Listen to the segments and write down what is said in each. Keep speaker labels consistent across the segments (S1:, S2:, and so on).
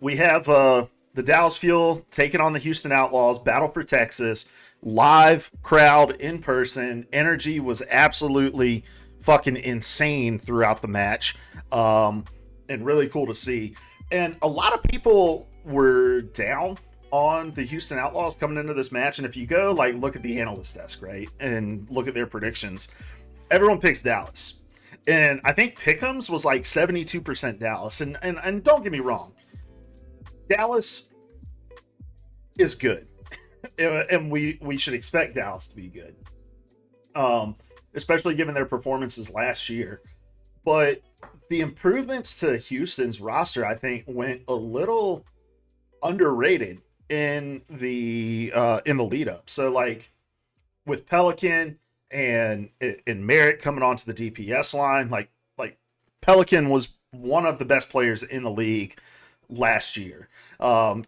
S1: we have the Dallas Fuel taking on the Houston Outlaws, Battle for Texas, live crowd in person. Energy was absolutely fucking insane throughout the match, and really cool to see. And a lot of people were down on the Houston Outlaws coming into this match. And if you go like look at the analyst desk, right, and look at their predictions, everyone picks Dallas. And I think Pick'ems was like 72% Dallas. And don't get me wrong, Dallas is good. And we should expect Dallas to be good. Especially given their performances last year. But the improvements to Houston's roster, I think, went a little underrated in the lead up. So like with Pelican and Merritt coming onto the DPS line, like Pelican was one of the best players in the league last year.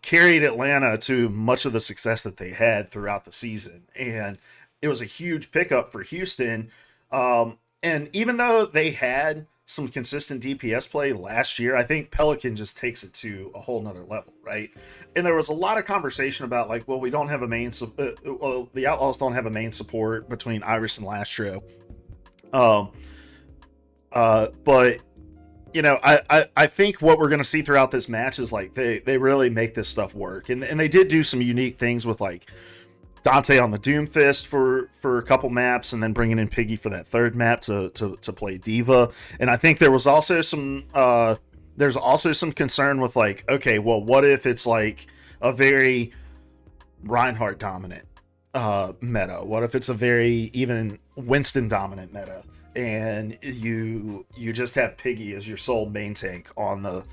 S1: Carried Atlanta to much of the success that they had throughout the season, and it was a huge pickup for Houston. And even though they had some consistent DPS play last year, I think Pelican just takes it to a whole nother level, right? And there was a lot of conversation about like, well, we don't have a main, well, the Outlaws don't have a main support between Iris and Lastro. But you know, I think what we're going to see throughout this match is like they really make this stuff work, and they did do some unique things with like Dante on the Doomfist for a couple maps, and then bringing in Piggy for that third map to play Diva. And I think there was also some there's also some concern with like, okay, well, what if it's like a very Reinhardt dominant meta? What if it's a very even Winston dominant meta, and you just have Piggy as your sole main tank on the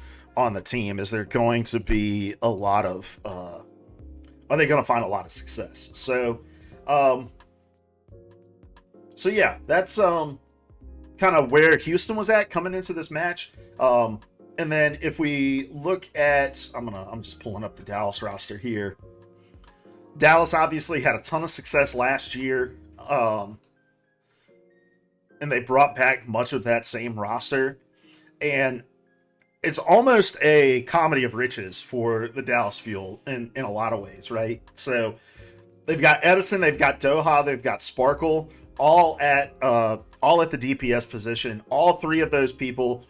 S1: team? Is there going to be a lot of are they going to find a lot of success? So yeah, that's kind of where Houston was at coming into this match. And then if we look at, I'm just pulling up the Dallas roster here. Dallas obviously had a ton of success last year. And they brought back much of that same roster. And it's almost a comedy of riches for the Dallas Fuel in a lot of ways, right? So they've got Edison, they've got Doha, they've got Sparkle, all at the DPS position. All three of those people,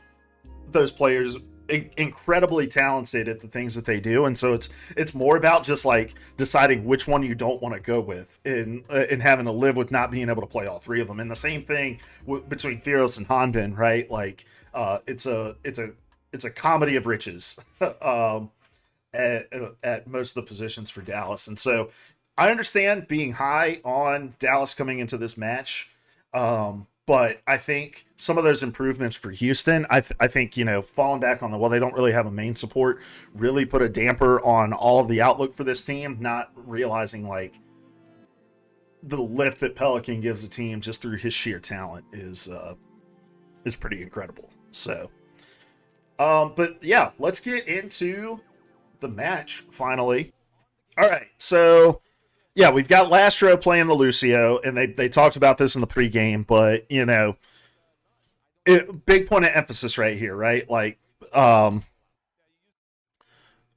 S1: those players, incredibly talented at the things that they do. And so it's more about just like deciding which one you don't want to go with, and having to live with not being able to play all three of them. And the same thing between Fearless and Hanbin, right? Like it's a comedy of riches at most of the positions for Dallas. And so I understand being high on Dallas coming into this match. But I think some of those improvements for Houston, I think, you know, falling back on they don't really have a main support, really put a damper on all of the outlook for this team, not realizing like the lift that Pelican gives the team just through his sheer talent is pretty incredible. So, but yeah, let's get into the match finally. All right, so yeah, we've got Lastro playing the Lucio, and they talked about this in the pregame, but, you know, big point of emphasis right here, right? Like,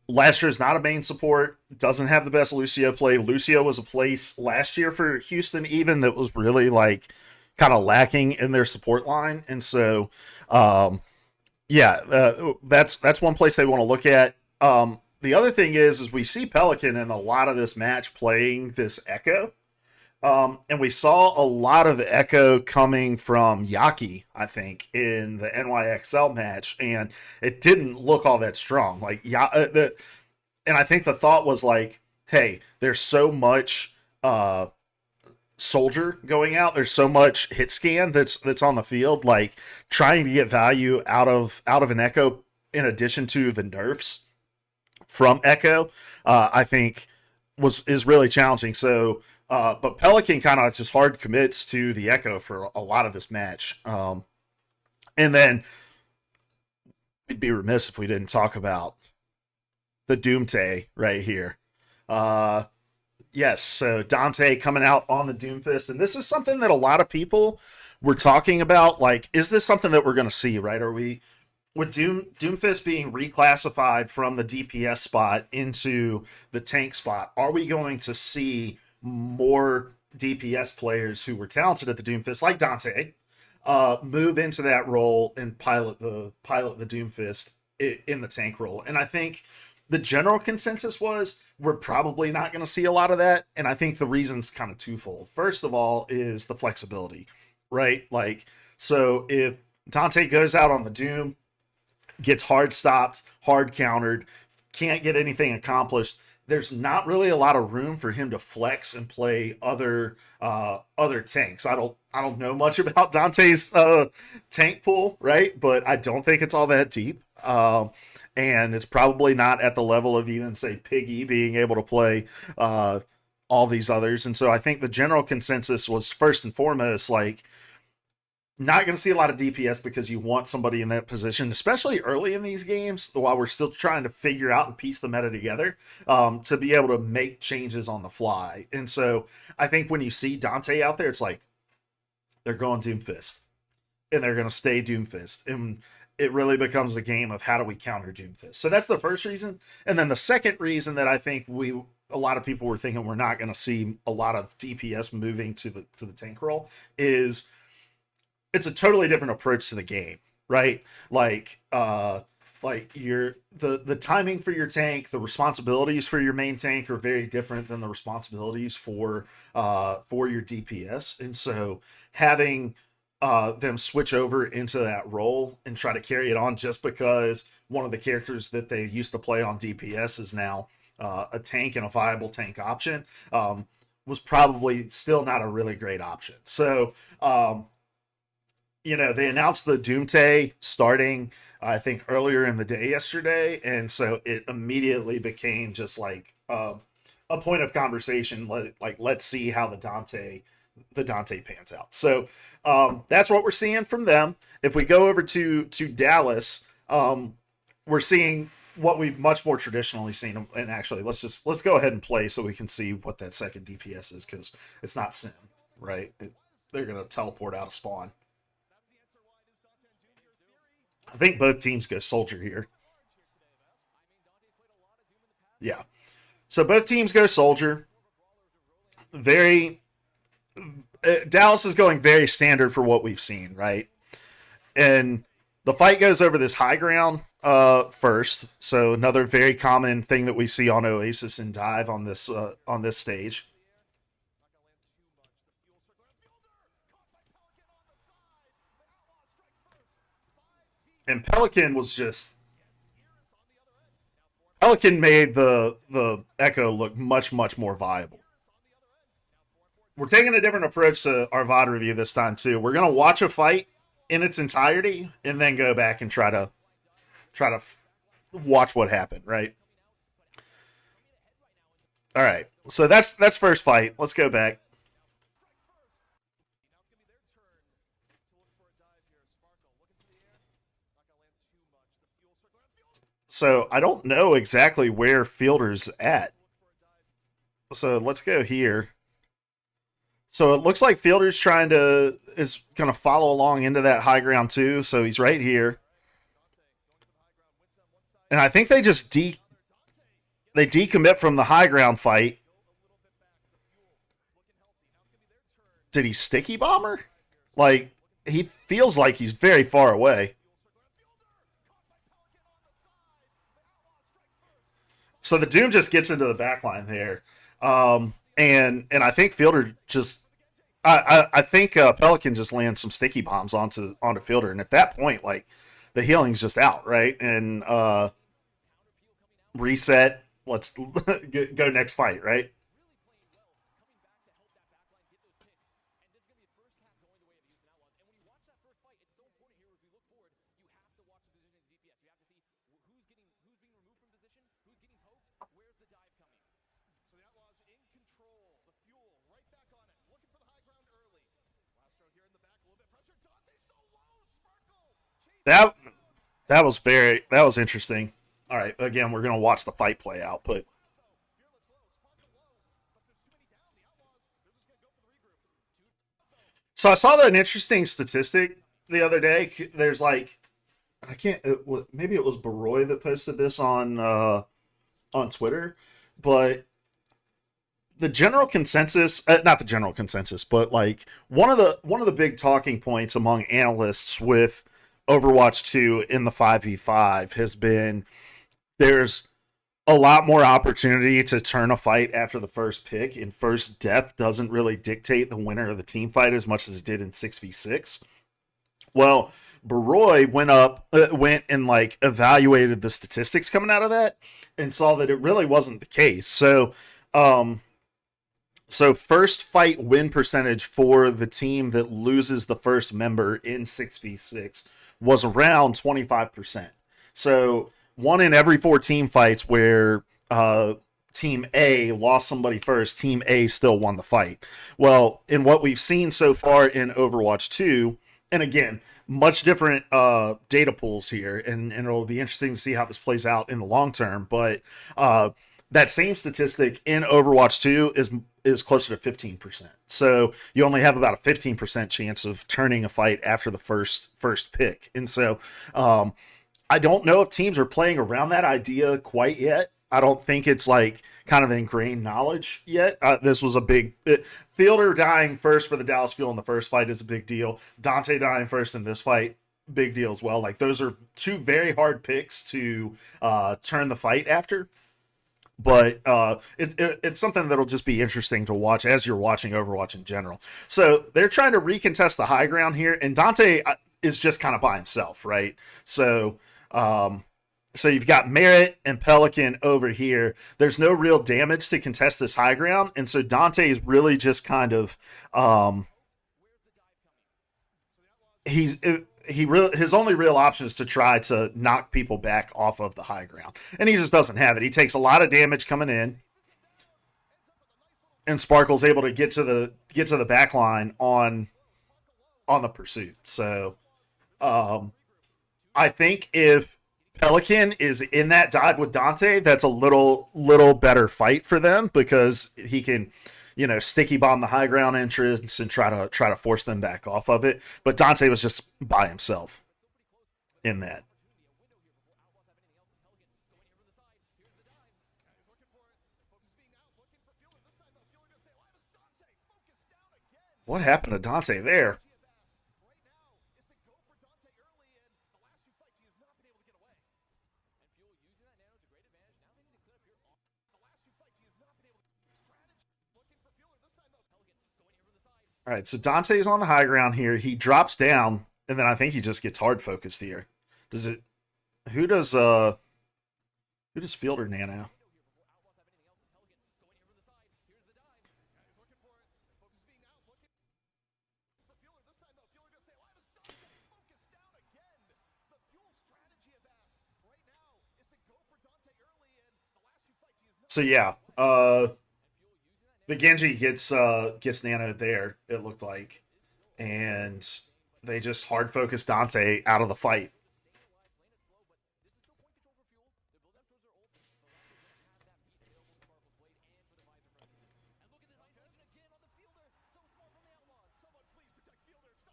S1: Lastro's not a main support, doesn't have the best Lucio play. Lucio was a place last year for Houston even that was really, like, kind of lacking in their support line, and so, that's one place they want to look at. The other thing is we see Pelican in a lot of this match playing this Echo. And we saw a lot of Echo coming from Yaki, I think, in the NYXL match. And it didn't look all that strong. Like, and I think the thought was like, hey, there's so much soldier going out. There's so much hit scan that's on the field. Like, trying to get value out of an Echo in addition to the nerfs from Echo, I think is really challenging. So, but Pelican kind of just hard commits to the Echo for a lot of this match. And then we'd be remiss if we didn't talk about the Doomte right here. Yes, so Dante coming out on the Doomfist, and this is something that a lot of people were talking about. Like, is this something that we're going to see, right? Are we with Doomfist being reclassified from the DPS spot into the tank spot, are we going to see more DPS players who were talented at the Doomfist, like Dante, move into that role and pilot the Doomfist in the tank role? And I think the general consensus was we're probably not going to see a lot of that. And I think the reason's kind of twofold. First of all, is the flexibility, right? Like, so if Dante goes out on the Doom, gets hard stopped, hard countered, can't get anything accomplished, there's not really a lot of room for him to flex and play other tanks. I don't know much about Dante's tank pool, right? But I don't think it's all that deep. And it's probably not at the level of even say Piggy being able to play all these others. And so I think the general consensus was first and foremost like not going to see a lot of DPS because you want somebody in that position, especially early in these games while we're still trying to figure out and piece the meta together, to be able to make changes on the fly. And so I think when you see Dante out there, it's like they're going Doomfist and they're going to stay Doomfist. And it really becomes a game of how do we counter Doomfist. So that's the first reason. And then the second reason that I think a lot of people were thinking we're not going to see a lot of DPS moving to the tank role is it's a totally different approach to the game, right? Like your the timing for your tank, the responsibilities for your main tank are very different than the responsibilities for your DPS. And so having them switch over into that role and try to carry it on just because one of the characters that they used to play on DPS is now a tank and a viable tank option, was probably still not a really great option. So they announced the Doomte starting, I think, earlier in the day yesterday. And so it immediately became just like a point of conversation. Like, let's see how the Dante pans out. So that's what we're seeing from them. If we go over to Dallas, we're seeing what we've much more traditionally seen. And actually, let's go ahead and play so we can see what that second DPS is, because it's not Sim, right? They're going to teleport out of spawn. I think both teams go Soldier here. Yeah. So both teams go Soldier. Very Dallas is going very standard for what we've seen, right? And the fight goes over this high ground first. So another very common thing that we see on Oasis and Dive on this stage. And Pelican made the Echo look much more viable. We're taking a different approach to our VOD review this time too. We're gonna watch a fight in its entirety and then go back and try to watch what happened. Right. All right. So that's first fight. Let's go back. So I don't know exactly where Fielder's at. So let's go here. So it looks like Fielder's is gonna follow along into that high ground too. So he's right here. And I think they decommit from the high ground fight. Did he sticky bomber? Like, he feels like he's very far away. So the Doom just gets into the backline there. And I think Fielder just I think Pelican just lands some sticky bombs onto Fielder, and at that point, like, the healing's just out, right? And reset. Let's go next fight, right? That that was interesting. All right, again, we're gonna watch the fight play out, but so I saw an interesting statistic the other day. There's like I can't. Maybe it was Baroy that posted this on Twitter, but the general consensus, not the general consensus, but like one of the big talking points among analysts with Overwatch 2 in the 5v5 has been there's a lot more opportunity to turn a fight after the first pick, and first death doesn't really dictate the winner of the team fight as much as it did in 6v6. Well, Baroy went and like evaluated the statistics coming out of that and saw that it really wasn't the case. Um, so first fight win percentage for the team that loses the first member in 6v6 was around 25%. So one in every four team fights where Team A lost somebody first, Team A still won the fight. Well, in what we've seen so far in Overwatch 2, and again, much different data pools here, and it'll be interesting to see how this plays out in the long term. But that same statistic in Overwatch 2 is closer to 15%. So you only have about a 15% chance of turning a fight after the first pick. And so I don't know if teams are playing around that idea quite yet. I don't think it's like kind of ingrained knowledge yet. This was a big Fielder dying first for the Dallas Fuel in the first fight is a big deal. Dante dying first in this fight, big deal as well. Like those are two very hard picks to turn the fight after. But it's something that'll just be interesting to watch as you're watching Overwatch in general. So they're trying to recontest the high ground here, and Dante is just kind of by himself, right? So you've got Merritt and Pelican over here. There's no real damage to contest this high ground, and so Dante is really just kind of he's he really his only real option is to try to knock people back off of the high ground, and he just doesn't have it. He takes a lot of damage coming in, and Sparkle's able to get to the back line on the pursuit. So I think if Pelican is in that dive with Dante, that's a little better fight for them because he can, sticky bomb the high ground entrance and try to force them back off of it. But Dante was just by himself in that. What happened to Dante there? All right, so Dante's on the high ground here. He drops down, and then I think he just gets hard focused here. Does it? Who does uh who does Fielder Nano? So yeah, the Genji gets Nano there. It looked like, and they just hard focus Dante out of the fight.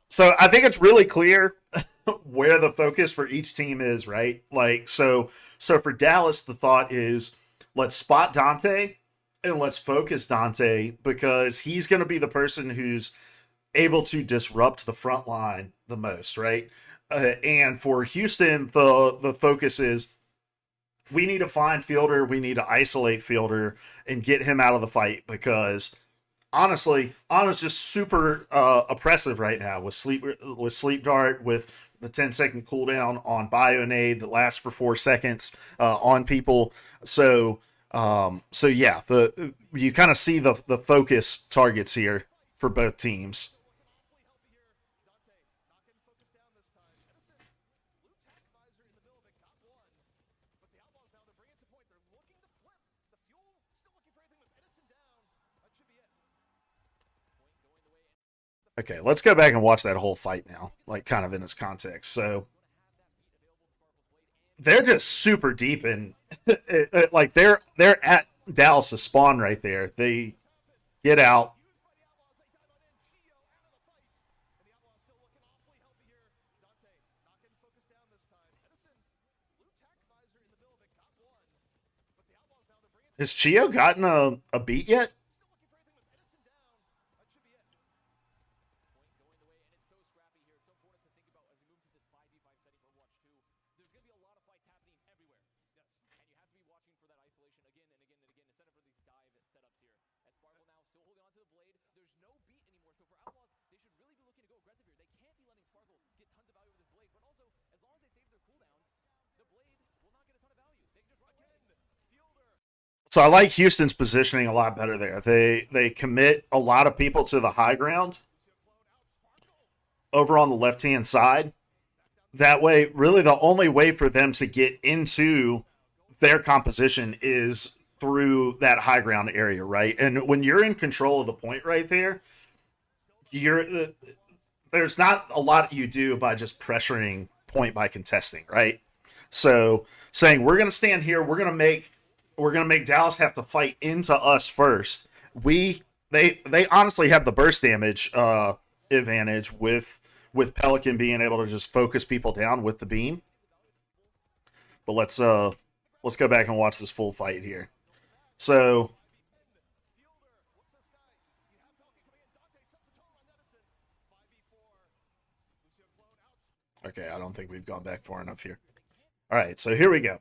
S1: So I think it's really clear where the focus for each team is, right? Like so for Dallas, the thought is let's spot Dante and let's focus Dante because he's going to be the person who's able to disrupt the front line the most, right? And for Houston, the focus is we need to find Fielder, we need to isolate Fielder and get him out of the fight because honestly, Anna's just super oppressive right now with sleep dart with the 10-second cooldown on Bionade that lasts for 4 seconds on people. So yeah, the you kind of see the focus targets here for both teams. Okay, let's go back and watch that whole fight now, like kind of in its context. So they're just super deep and like they're at Dallas' spawn right there. They get out. Has Chio gotten a beat yet? So I like Houston's positioning a lot better there. They commit a lot of people to the high ground over on the left hand side. That way, really the only way for them to get into their composition is through that high ground area, right? And when you're in control of the point right there, you're there's not a lot you do by just pressuring point by contesting, right? So saying we're going to stand here, we're going to make Dallas have to fight into us first. They honestly have the burst damage advantage with Pelican being able to just focus people down with the beam. But let's go back and watch this full fight here. So okay, I don't think we've gone back far enough here. All right, so here we go.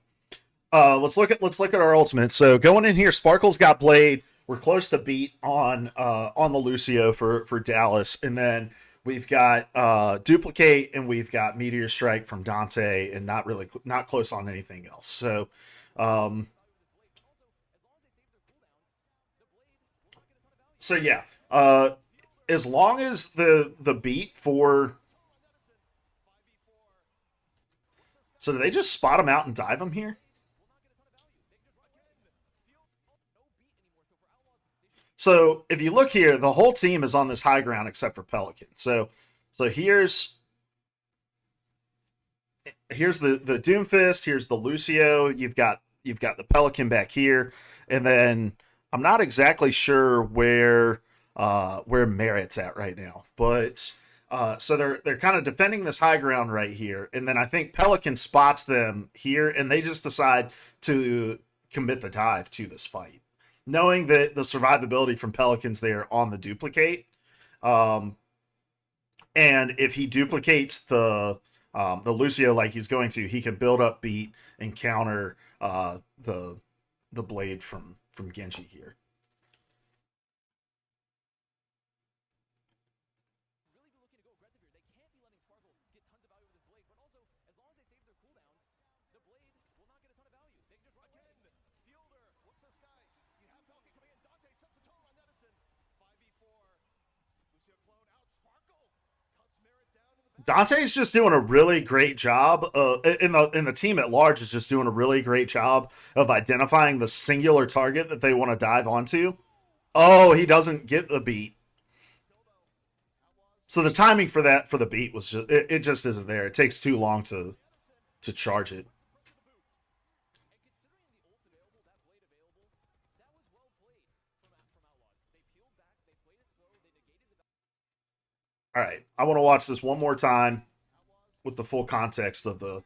S1: Let's look at our ultimate. So going in here, Sparkle's got Blade. We're close to beat on the Lucio for Dallas, and then we've got Duplicate and we've got Meteor Strike from Dante, and not close on anything else. Um, so yeah, as long as the beat for so do they just spot him out and dive him here? So if you look here, the whole team is on this high ground except for Pelican. So here's the Doomfist, here's the Lucio, you've got the Pelican back here, and then I'm not exactly sure where Merritt's at right now, but so they're kind of defending this high ground right here, and then I think Pelican spots them here, and they just decide to commit the dive to this fight, knowing that the survivability from Pelicans there on the duplicate. Um, and if he duplicates the Lucio like he's going to, he can build up beat and counter the blade from Genji here. Dante's just doing a really great job. In the team at large is just doing a really great job of identifying the singular target that they want to dive onto. Oh, he doesn't get the beat. So the timing for that for the beat was it just isn't there. It takes too long to charge it. All right, I want to watch this one more time with the full context of the.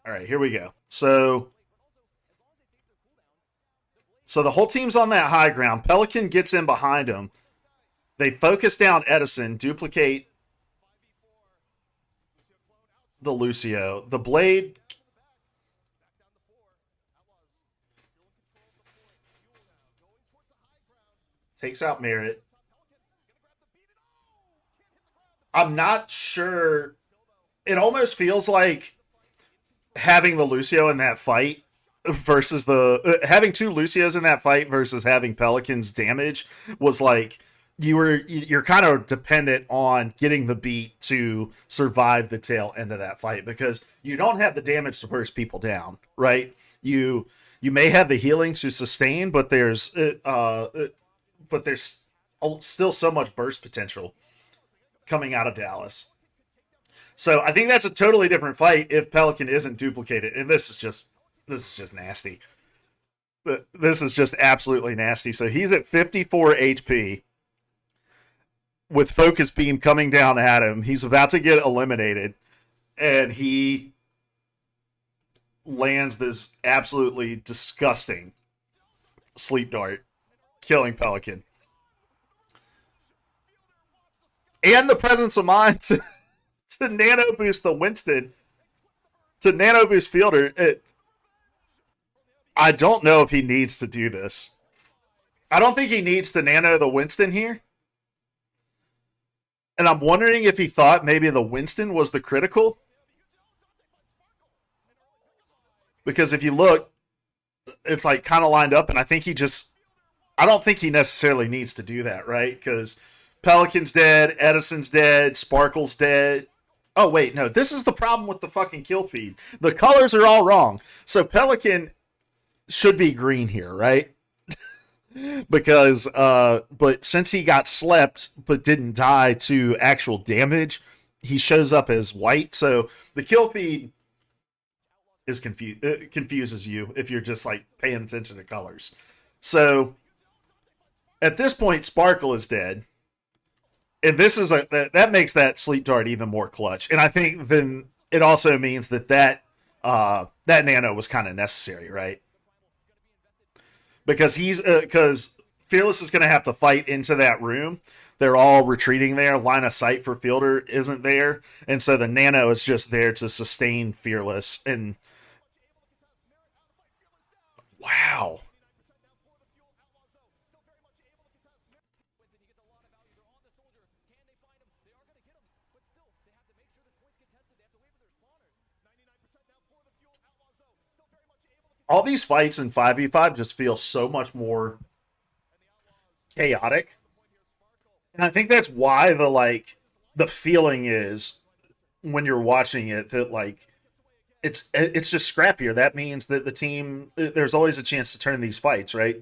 S1: All right, here we go. So the whole team's on that high ground. Pelican gets in behind him. They focus down Edison, duplicate the Lucio. The blade takes out Merritt. I'm not sure. It almost feels like having the Lucio in that fight versus the having two Lucios in that fight versus having Pelicans damage was like you're kind of dependent on getting the beat to survive the tail end of that fight because you don't have the damage to burst people down, right? You may have the healing to sustain, but there's still so much burst potential coming out of Dallas. So I think that's a totally different fight if Pelican isn't duplicated, and this is just nasty. This is just absolutely nasty. So he's at 54 HP with Focus Beam coming down at him. He's about to get eliminated, and he lands this absolutely disgusting sleep dart, killing Pelican. And the presence of mind to nano boost the Winston, to nano boost Fielder. I don't know if he needs to do this. I don't think he needs to nano the Winston here. And I'm wondering if he thought maybe the Winston was the critical. Because if you look, it's like kind of lined up, and I think I don't think he necessarily needs to do that, right? Because Pelican's dead, Edison's dead, Sparkle's dead. Oh, wait, no, this is the problem with the fucking kill feed. The colors are all wrong. So Pelican should be green here, right? Because, but since he got slept but didn't die to actual damage, he shows up as white. So the kill feed is confuses you if you're just like paying attention to colors. So at this point, Sparkle is dead, and this is that makes that sleep dart even more clutch. And I think then it also means that nano was kind of necessary, right? Because because Fearless is going to have to fight into that room. They're all retreating there. Line of sight for Fielder isn't there, and so the nano is just there to sustain Fearless. And wow. All these fights in 5v5 just feel so much more chaotic. And I think that's why the feeling is when you're watching it that like it's just scrappier. That means that the team there's always a chance to turn these fights, right?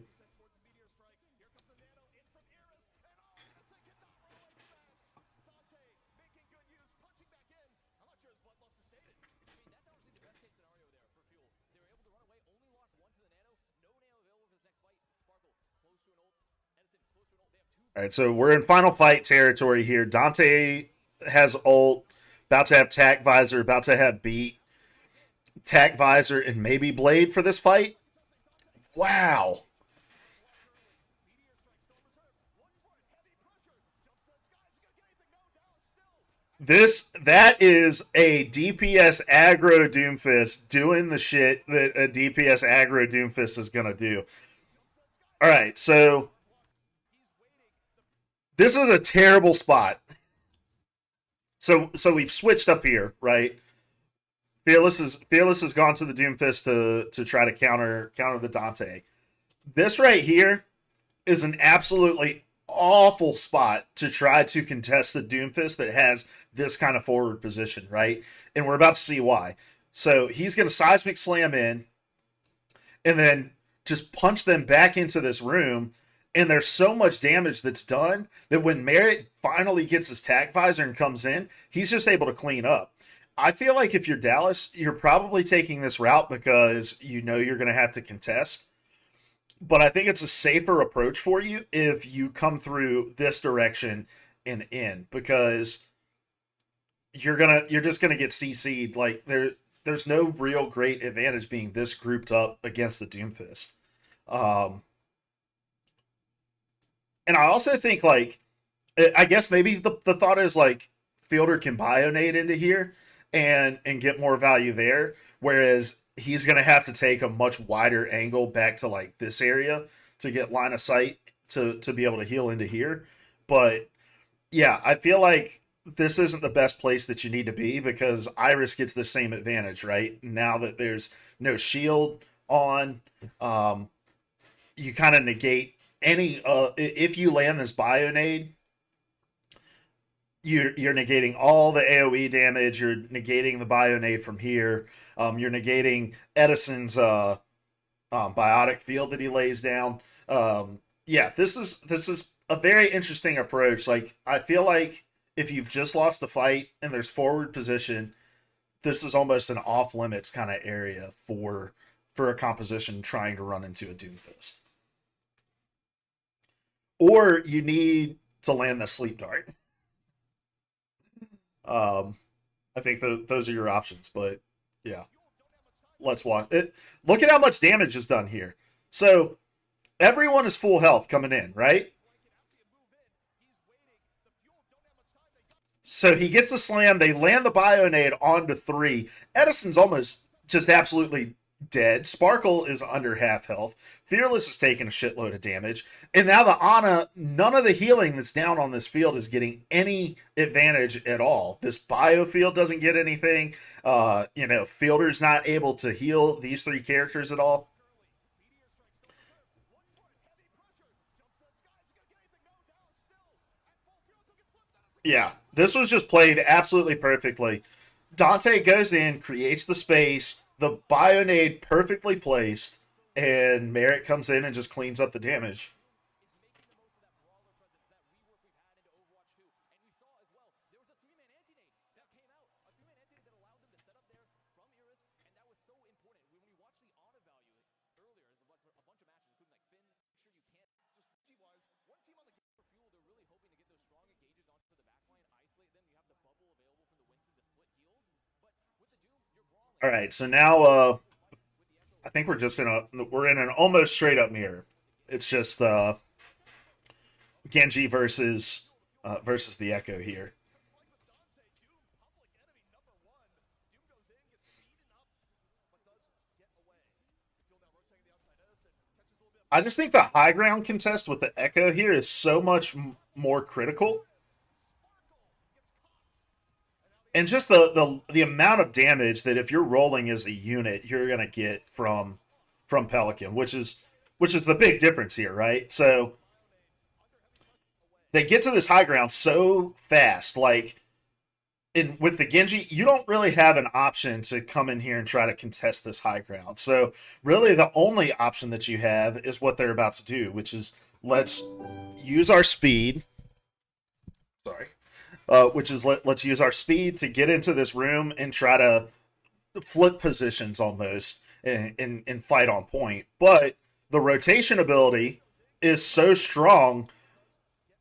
S1: All right, so we're in final fight territory here. Dante has ult, about to have tack visor, about to have beat, tack visor, and maybe blade for this fight. Wow. That is a DPS aggro Doomfist doing the shit that a DPS aggro Doomfist is gonna do. All right, so this is a terrible spot. So we've switched up here, right? Fearless has gone to the Doomfist to try to counter the Dante. This right here is an absolutely awful spot to try to contest the Doomfist that has this kind of forward position, right? And we're about to see why. So he's going to seismic slam in and then just punch them back into this room. And there's so much damage that's done that when Merritt finally gets his tack visor and comes in, he's just able to clean up. I feel like if you're Dallas, you're probably taking this route because you know you're going to have to contest. But I think it's a safer approach for you if you come through this direction and in, because you're just gonna get CC'd. Like there's no real great advantage being this grouped up against the Doomfist. Um, and I also think like I guess maybe the thought is like Fielder can bionate into here and get more value there, whereas he's gonna have to take a much wider angle back to like this area to get line of sight to be able to heal into here. But yeah, I feel like this isn't the best place that you need to be because Iris gets the same advantage, right? Now that there's no shield on, you kind of negate any if you land this bionade, you're negating all the AoE damage. You're negating the bionade from here. You're negating Edison's biotic field that he lays down. Yeah, this is a very interesting approach. Like I feel like if you've just lost a fight and there's forward position, this is almost an off limits kind of area for a composition trying to run into a Doomfist. Or you need to land the sleep dart. Um, I think those are your options. But yeah, let's watch it. Look at how much damage is done here. So everyone is full health coming in, right? So he gets the slam. They land the Bionade onto three. Edison's almost just absolutely dead. Sparkle is under half health. Fearless is taking a shitload of damage. And now the Ana, none of the healing that's down on this field is getting any advantage at all. This bio field doesn't get anything. Fielder's not able to heal these three characters at all. Yeah, this was just played absolutely perfectly. Dante goes in, creates the space, the Bionade perfectly placed, and Merritt comes in and just cleans up the damage. All right, so now I think we're in an almost straight up mirror. It's just Genji versus the Echo here. I just think the high ground contest with the Echo here is so much more critical, and just the amount of damage that if you're rolling as a unit, you're gonna get from Pelican, which is the big difference here, right? So they get to this high ground so fast, like with the Genji, you don't really have an option to come in here and try to contest this high ground. So really, the only option that you have is what they're about to do, which is let's use our speed. Sorry, which is let's use our speed to get into this room and try to flip positions almost and fight on point. But the rotation ability is so strong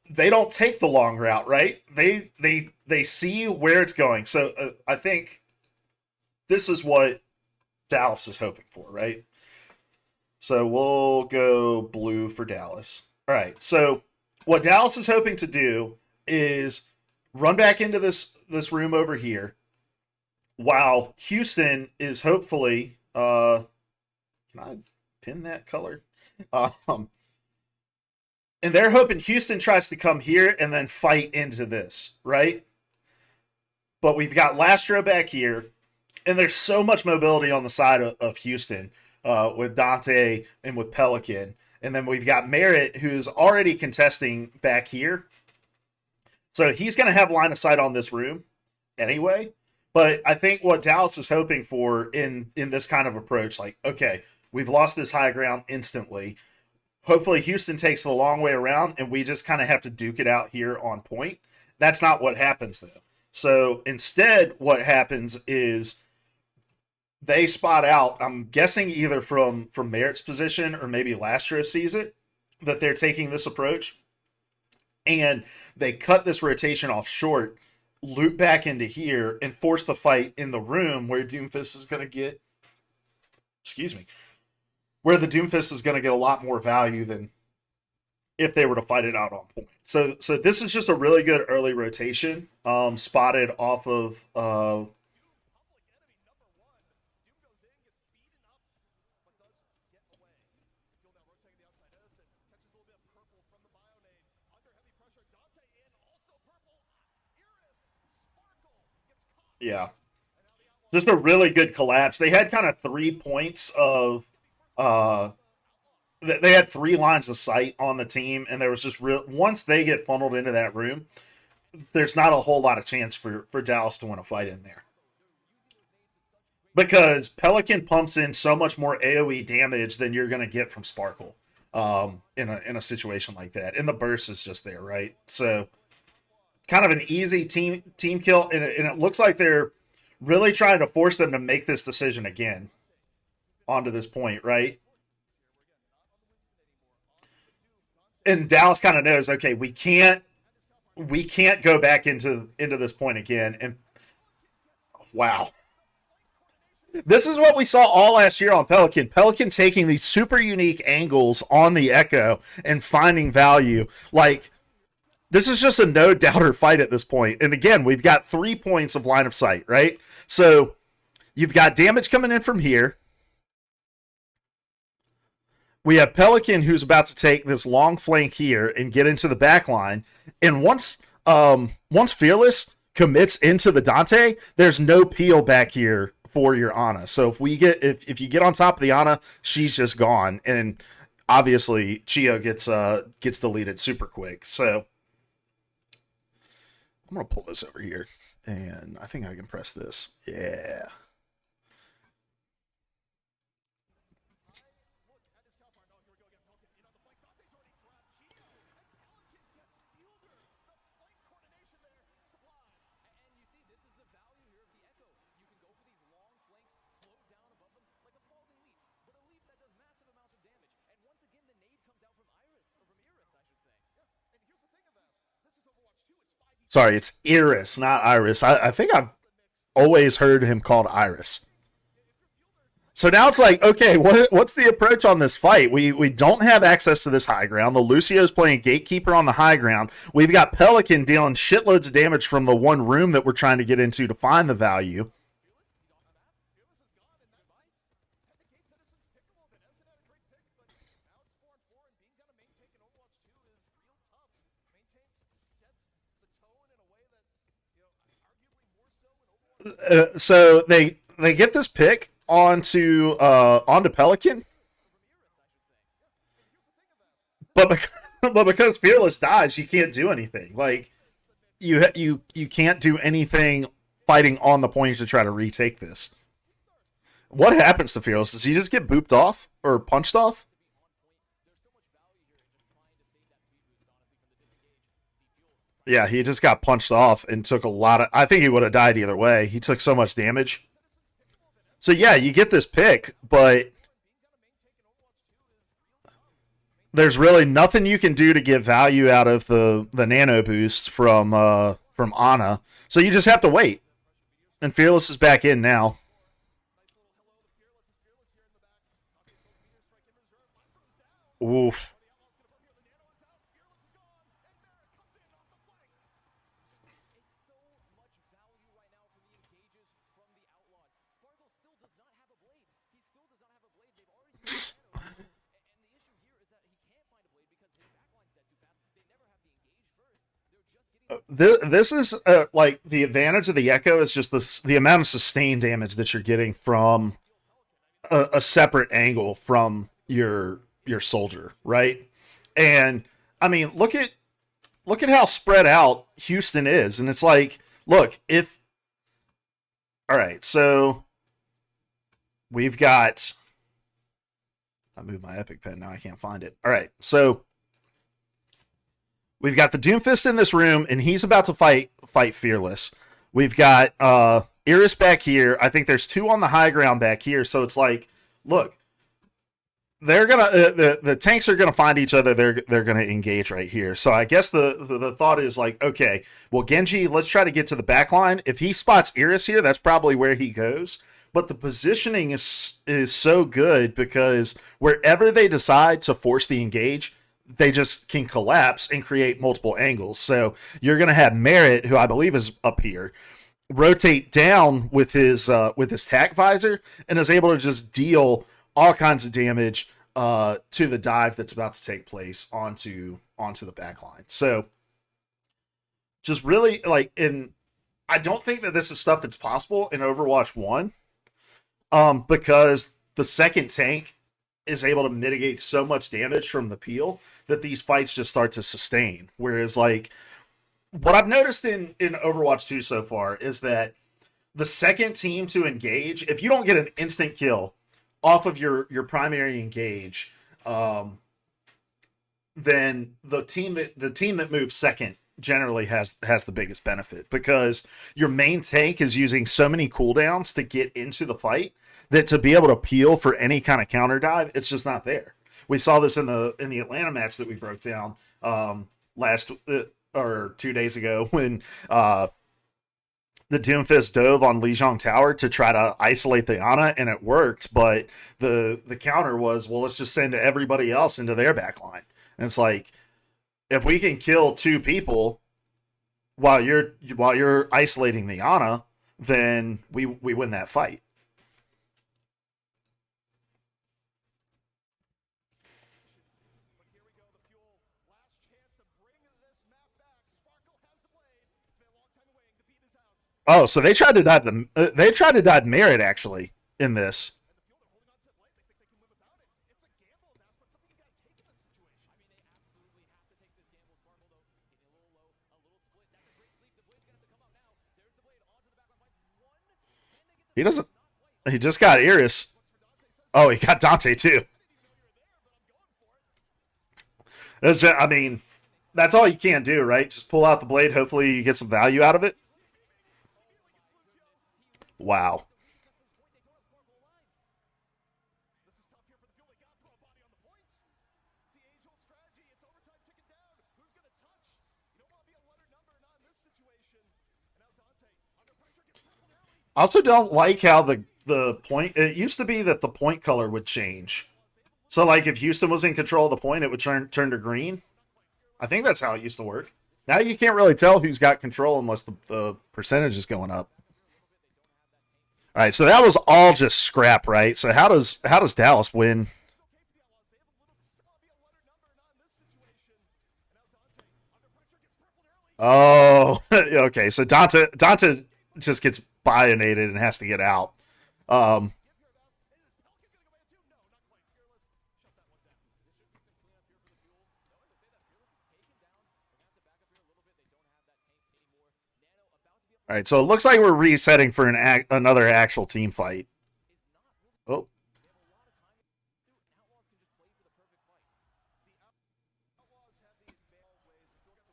S1: they don't take the long route, right? They see where it's going. So I think this is what Dallas is hoping for, right? So we'll go blue for Dallas. All right. So what Dallas is hoping to do is run back into this room over here, while Houston is hopefully can I pin that color? Um, and they're hoping Houston tries to come here and then fight into this, right? But we've got Lastro back here, and there's so much mobility on the side of Houston with Dante and with Pelican. And then we've got Merritt, who's already contesting back here. So he's going to have line of sight on this room anyway. But I think what Dallas is hoping for in this kind of approach, like, okay, we've lost this high ground instantly. Hopefully Houston takes the long way around and we just kind of have to duke it out here on point. That's not what happens, though. So instead, what happens is they spot out, I'm guessing either from Merritt's position or maybe Lastro sees it, that they're taking this approach. And they cut this rotation off short, loop back into here, and force the fight in the room where Doomfist is going to get, excuse me, where the Doomfist is going to get a lot more value than if they were to fight it out on point. So this is just a really good early rotation, spotted off of yeah, just a really good collapse. They had kind of 3 points of uh they had three lines of sight on the team, and there was just real once they get funneled into that room, there's not a whole lot of chance for Dallas to win a fight in there, because Pelican pumps in so much more AOE damage than you're going to get from Sparkle in a situation like that, and the burst is just there, right? So kind of an easy team kill, and it looks like they're really trying to force them to make this decision again onto this point, right? And Dallas kind of knows, okay, we can't go back into this point again. And Wow. This is what we saw all last year on Pelican. Pelican taking these super unique angles on the Echo and finding value. Like, this is just a no doubter fight at this point. And again, we've got 3 points of line of sight, right? So you've got damage coming in from here. We have Pelican who's about to take this long flank here and get into the back line. And once Fearless commits into the Dante, there's no peel back here for your Ana. So if you get on top of the Ana, she's just gone. And obviously Chio gets deleted super quick. So I'm gonna pull this over here, and I think I can press this. Yeah. Sorry, it's Iris, not Iris. I think I've always heard him called Iris. So now it's like, okay, what's the approach on this fight? We don't have access to this high ground. The Lucio's playing gatekeeper on the high ground. We've got Pelican dealing shitloads of damage from the one room that we're trying to get into to find the value. So they get this pick onto Pelican, but but because Fearless dies, you can't do anything. Like you can't do anything fighting on the point to try to retake this. What happens to Fearless? Does he just get booped off or punched off? Yeah, he just got punched off and took a lot of. I think he would have died either way. He took so much damage. So yeah, you get this pick, but there's really nothing you can do to get value out of the nano boost from Ana. So you just have to wait. And Fearless is back in now. Oof. This is like the advantage of the Echo is just the amount of sustained damage that you're getting from a separate angle from your soldier, right? And I mean, look at how spread out Houston is, and it's like, look, if all right, so we've got. I moved my epic pen now. I can't find it. All right, so we've got the Doomfist in this room, and he's about to fight Fearless. We've got Iris back here. I think there's two on the high ground back here. So it's like, look, they're gonna the tanks are gonna find each other. They're gonna engage right here. So I guess the thought is like, okay, well Genji, let's try to get to the back line. If he spots Iris here, that's probably where he goes. But the positioning is so good because wherever they decide to force the engage, they just can collapse and create multiple angles. So you're going to have Merritt, who I believe is up here, rotate down with his tack visor and is able to just deal all kinds of damage to the dive that's about to take place onto the back line. So just really like in I don't think that this is stuff that's possible in Overwatch 1 because the second tank is able to mitigate so much damage from the peel that these fights just start to sustain. Whereas, like, what I've noticed in Overwatch 2 so far is that the second team to engage, if you don't get an instant kill off of your primary engage, then the team that moves second generally has the biggest benefit because your main tank is using so many cooldowns to get into the fight that to be able to peel for any kind of counter dive, it's just not there. We saw this in the Atlanta match that we broke down last or 2 days ago when the Doomfist dove on Lijiang Tower to try to isolate the Ana, and it worked. But the counter was, well, let's just send everybody else into their backline. And it's like, if we can kill two people while you're isolating the Ana, then we win that fight. Oh, so they tried to dive Merit actually in this. He doesn't. He just got Iris. Oh, he got Dante too. I mean, that's all you can do, right? Just pull out the blade. Hopefully, you get some value out of it. Wow. I also don't like how the point. It used to be that the point color would change. So, like, if Houston was in control of the point, it would turn to green. I think that's how it used to work. Now you can't really tell who's got control unless the percentage is going up. All right, so that was all just scrap, right? So how does Dallas win? Oh, okay. So Dante just gets bionated and has to get out. Um, all right, so it looks like we're resetting for another actual team fight. Oh,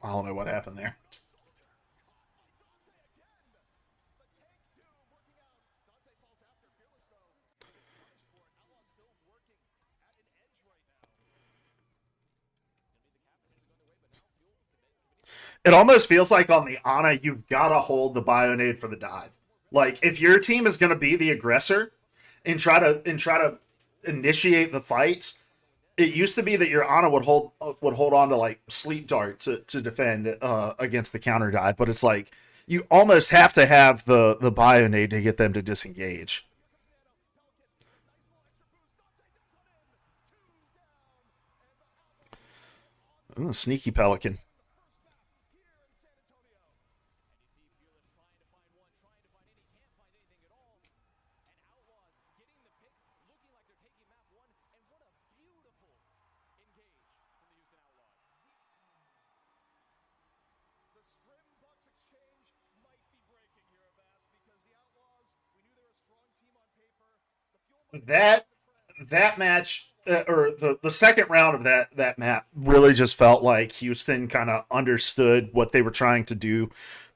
S1: I don't know what happened there. It almost feels like on the Ana, you've got to hold the Bionade for the dive. Like if your team is going to be the aggressor and try to initiate the fights, it used to be that your Ana would hold on to like sleep dart to defend against the counter dive, but it's like you almost have to have the Bionade to get them to disengage. Ooh, sneaky Pelican. That that match or the second round of that map really just felt like Houston kind of understood what they were trying to do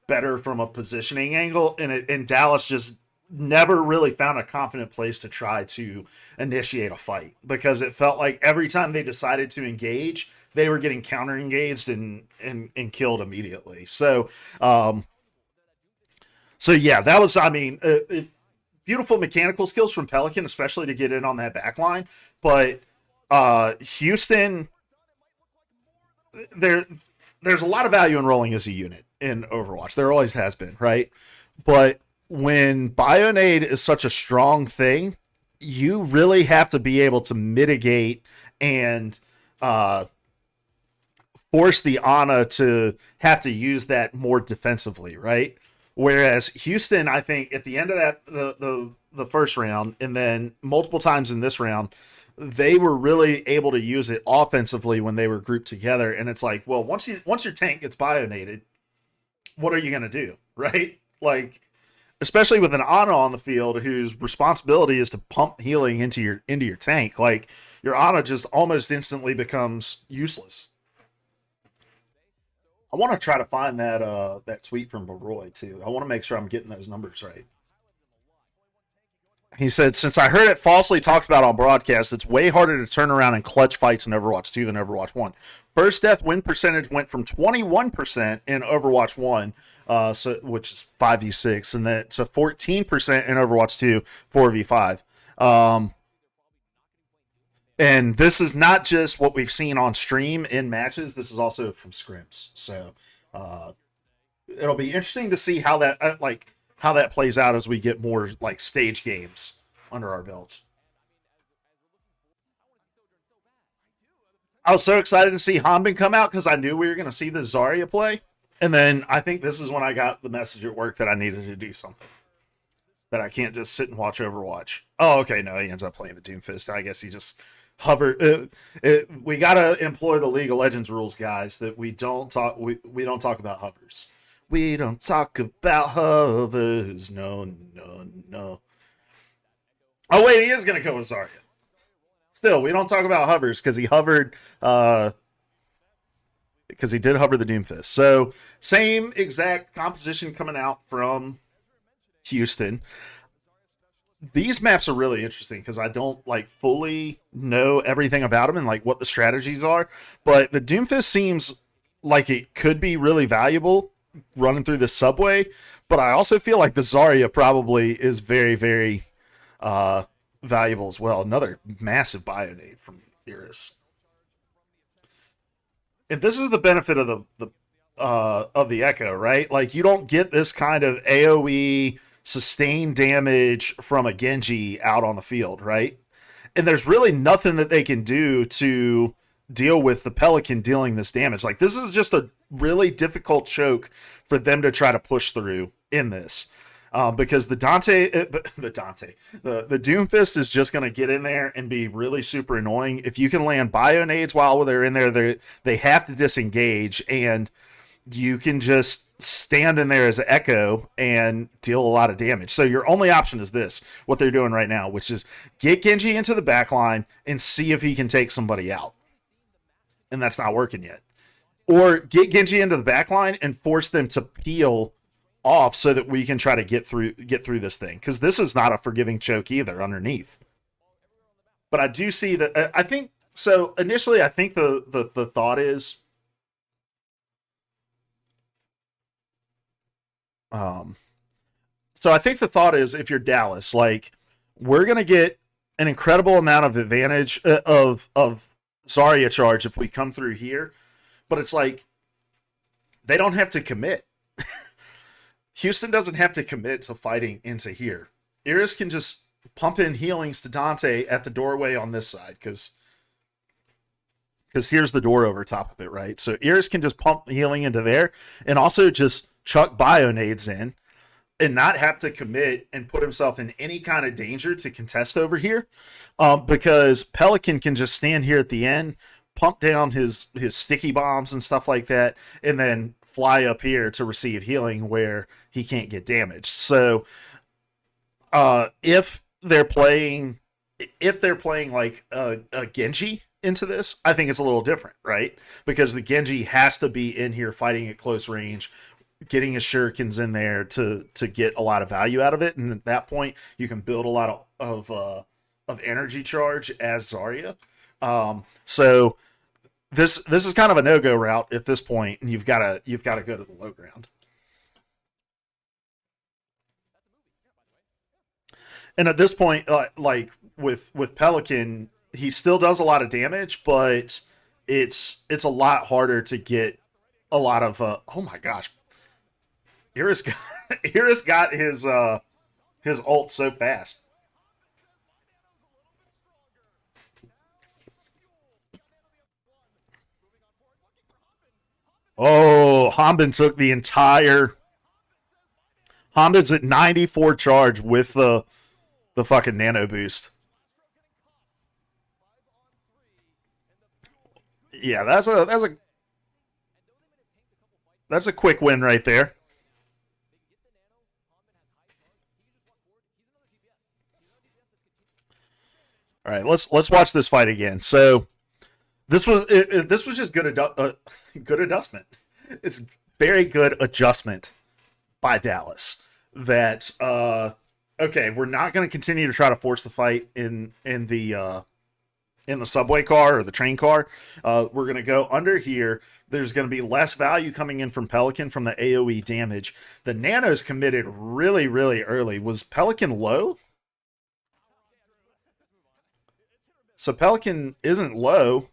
S1: better from a positioning angle, and Dallas just never really found a confident place to try to initiate a fight because it felt like every time they decided to engage, they were getting counter engaged and killed immediately. So yeah, that was I mean beautiful mechanical skills from Pelican, especially to get in on that back line. But Houston, there there's a lot of value in rolling as a unit in Overwatch. There always has been, right? But when Bionade is such a strong thing, you really have to be able to mitigate and uh, force the Ana to have to use that more defensively, right? Whereas Houston, I think at the end of that the first round, and then multiple times in this round, they were really able to use it offensively when they were grouped together. And it's like, well, once your tank gets bionated, what are you gonna do, right? Like, especially with an Ana on the field whose responsibility is to pump healing into your tank, like your Ana just almost instantly becomes useless. I want to try to find that tweet from Baroy too. I want to make sure I'm getting those numbers right. He said, since I heard it falsely talked about on broadcast, it's way harder to turn around in clutch fights in Overwatch 2 than Overwatch 1. First death win percentage went from 21% in Overwatch 1, which is 5v6, and then to 14% in Overwatch 2, 4v5. And this is not just what we've seen on stream in matches. This is also from scrims. So it'll be interesting to see how that how that plays out as we get more like stage games under our belts. I was so excited to see Hanbin come out because I knew we were going to see the Zarya play. And then I think this is when I got the message at work that I needed to do something. That I can't just sit and watch Overwatch. Oh, okay, no, he ends up playing the Doomfist. I guess he just hovered. We got to employ the League of Legends rules, guys, that we don't talk about hovers. We don't talk about hovers. No, no, no. Oh, wait, he is going to go with Zarya. Still, we don't talk about hovers because he hovered, because he did hover the Doomfist. So, same exact composition coming out from Houston. These maps are really interesting because I don't fully know everything about them and what the strategies are. But the Doomfist seems like it could be really valuable running through the subway. But I also feel like the Zarya probably is very, very valuable as well. Another massive Bionade from Iris. And this is the benefit of the Echo, right? You don't get this kind of AoE sustained damage from a Genji out on the field, right? And there's really nothing that they can do to deal with the Pelican dealing this damage. This is just a really difficult choke for them to try to push through in this. Because the Doomfist is just going to get in there and be really super annoying. If you can land Bionades while they're in there, they have to disengage, and you can just stand in there as an Echo and deal a lot of damage. So your only option is this, what they're doing right now, which is get Genji into the back line and see if he can take somebody out. And that's not working yet. Or get Genji into the back line and force them to peel off so that we can try to get through this thing. Because this is not a forgiving choke either underneath. But I do see that, I think, so initially I think the thought is, so I think the thought is, if you're Dallas, we're gonna get an incredible amount of advantage of Zarya charge if we come through here, but it's they don't have to commit. Houston doesn't have to commit to fighting into here. Iris can just pump in healings to Dante at the doorway on this side, because here's the door over top of it, right? So Iris can just pump healing into there and also just chuck Bionades in and not have to commit and put himself in any kind of danger to contest over here, because Pelican can just stand here at the end, pump down his sticky bombs and stuff like that, and then fly up here to receive healing where he can't get damaged. So if they're playing a Genji into this, I think it's a little different, right? Because the Genji has to be in here fighting at close range, getting his shurikens in there to get a lot of value out of it, and at that point you can build a lot of energy charge as Zarya. So this is kind of a no-go route at this point, and you've got to go to the low ground. And at this point, with Pelican, he still does a lot of damage, but it's a lot harder to get a lot of oh my gosh, Iris got his ult so fast. Oh, Hanbin took the entire. Hanbin's at 94 charge with the fucking nano boost. Yeah, that's a quick win right there. All right, let's watch this fight again. So this was just good good adjustment. It's very good adjustment by Dallas that okay, we're not going to continue to try to force the fight in the subway car or the train car. We're going to go under here. There's going to be less value coming in from Pelican from the AoE damage. The nanos committed really, really early. Was Pelican low? So Pelican isn't low.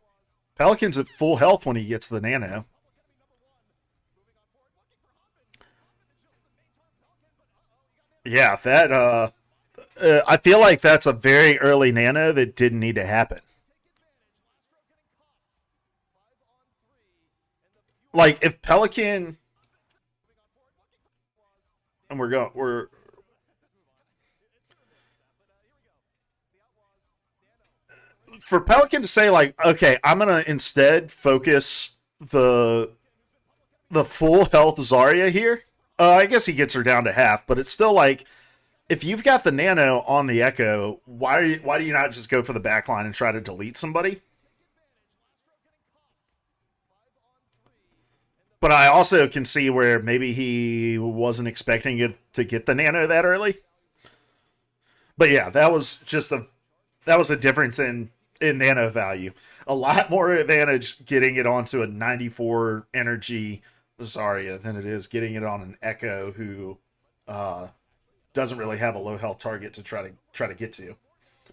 S1: Pelican's at full health when he gets the nano. Yeah, that I feel like that's a very early nano that didn't need to happen. Like if Pelican and we're for Pelican to say like, okay, I'm gonna instead focus the full health Zarya here. I guess he gets her down to half, but it's still like if you've got the nano on the Echo, why do you not just go for the backline and try to delete somebody? But I also can see where maybe he wasn't expecting it to get the nano that early. But yeah, that was a difference in nano value. A lot more advantage getting it onto a 94 energy Zarya than it is getting it on an Echo who uh, doesn't really have a low health target to try to get to.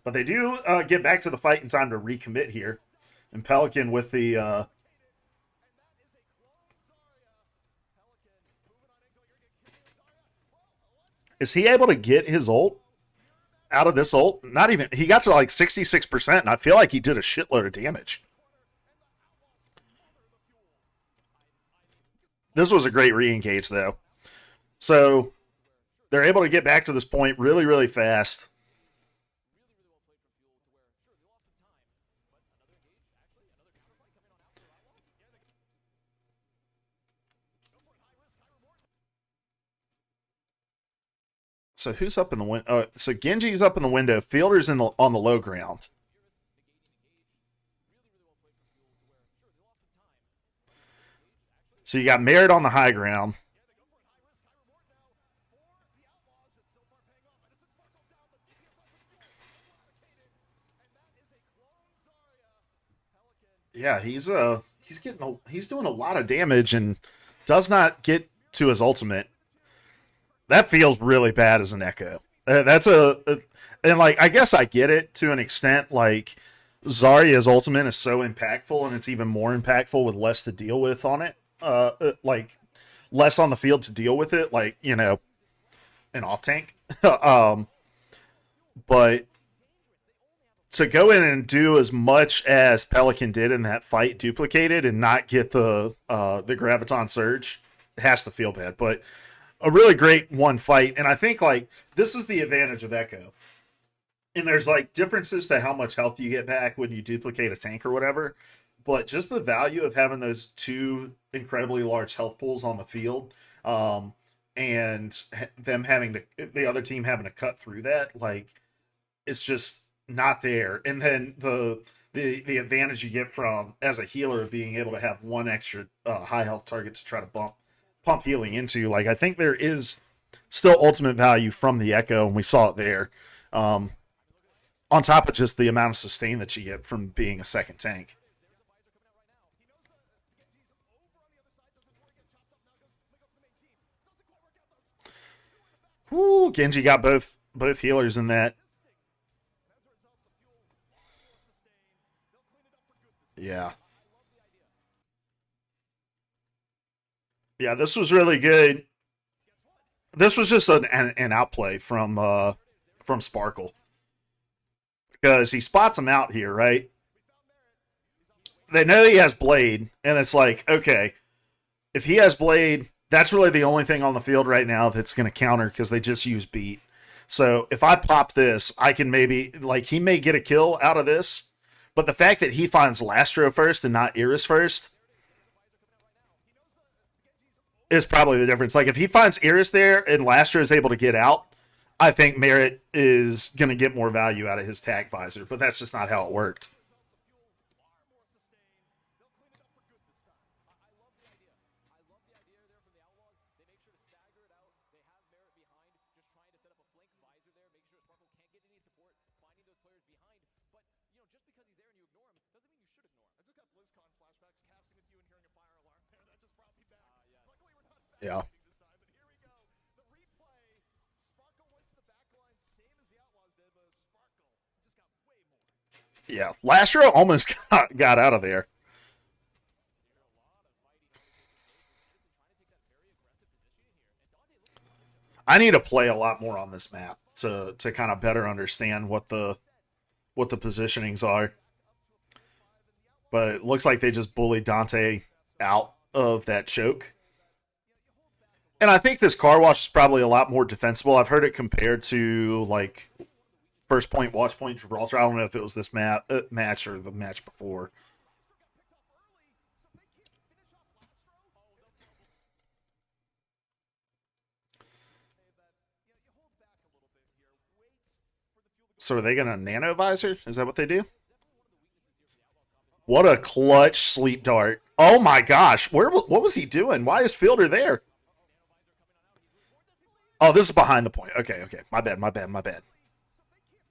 S1: But they do get back to the fight in time to recommit here. And Pelican with the is he able to get his ult out of this ult? Not even. He got to like 66%, and I feel like he did a shitload of damage. This was a great re-engage, though. So they're able to get back to this point really, really fast. So who's up in the window? So Genji's up in the window. Fielder's on the low ground. So you got Merritt on the high ground. Yeah, he's doing a lot of damage and does not get to his ultimate. That feels really bad as an Echo. That's and like I guess I get it to an extent. Like Zarya's ultimate is so impactful, and it's even more impactful with less to deal with on it. Like less on the field to deal with it. Like an off tank. But to go in and do as much as Pelican did in that fight duplicated and not get the graviton surge has to feel bad. But a really great one fight, and I think like this is the advantage of Echo. And there's like differences to how much health you get back when you duplicate a tank or whatever, but just the value of having those two incredibly large health pools on the field, and them having to the other team having to cut through that, like it's just not there. And then the advantage you get from as a healer of being able to have one extra high health target to try to pump healing into. Like I think there is still ultimate value from the Echo, and we saw it there. Um, on top of just the amount of sustain that you get from being a second tank. Whoo, Genji got both healers in that. Yeah. Yeah, this was really good. This was just an outplay from Sparkle because he spots him out here, right? They know he has Blade, and it's like, okay, if he has Blade, that's really the only thing on the field right now that's going to counter because they just use Beat. So if I pop this, I can maybe like he may get a kill out of this, but the fact that he finds Lastro first and not Iris first is probably the difference. Like if he finds Iris there and Lastro is able to get out, I think Merritt is going to get more value out of his tag visor, but that's just not how it worked. Yeah. Yeah. Lastro almost got out of there. I need to play a lot more on this map to kind of better understand what the positionings are. But it looks like they just bullied Dante out of that choke. And I think this car wash is probably a lot more defensible. I've heard it compared to like first point, watch point, Gibraltar. I don't know if it was this match or the match before. So are they going to nano visor? Is that what they do? What a clutch sleep dart. Oh my gosh. What was he doing? Why is Fielder there? Oh, this is behind the point. Okay, okay. My bad, my bad, my bad.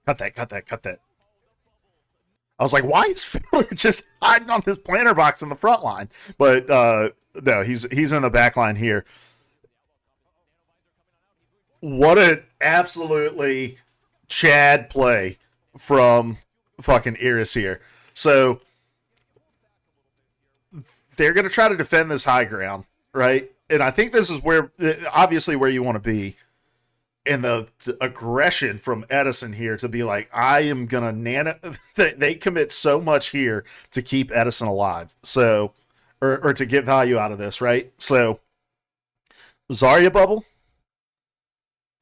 S1: Cut that, cut that, cut that. I was like, why is Fielder just hiding on this planter box in the front line? But no, he's in the back line here. What an absolutely Chad play from fucking Iris here. So they're going to try to defend this high ground, right? And I think this is where, obviously, where you want to be. And the aggression from Edison here to be like, I am going to nano. They commit so much here to keep Edison alive. So, or to get value out of this, right? So, Zarya bubble,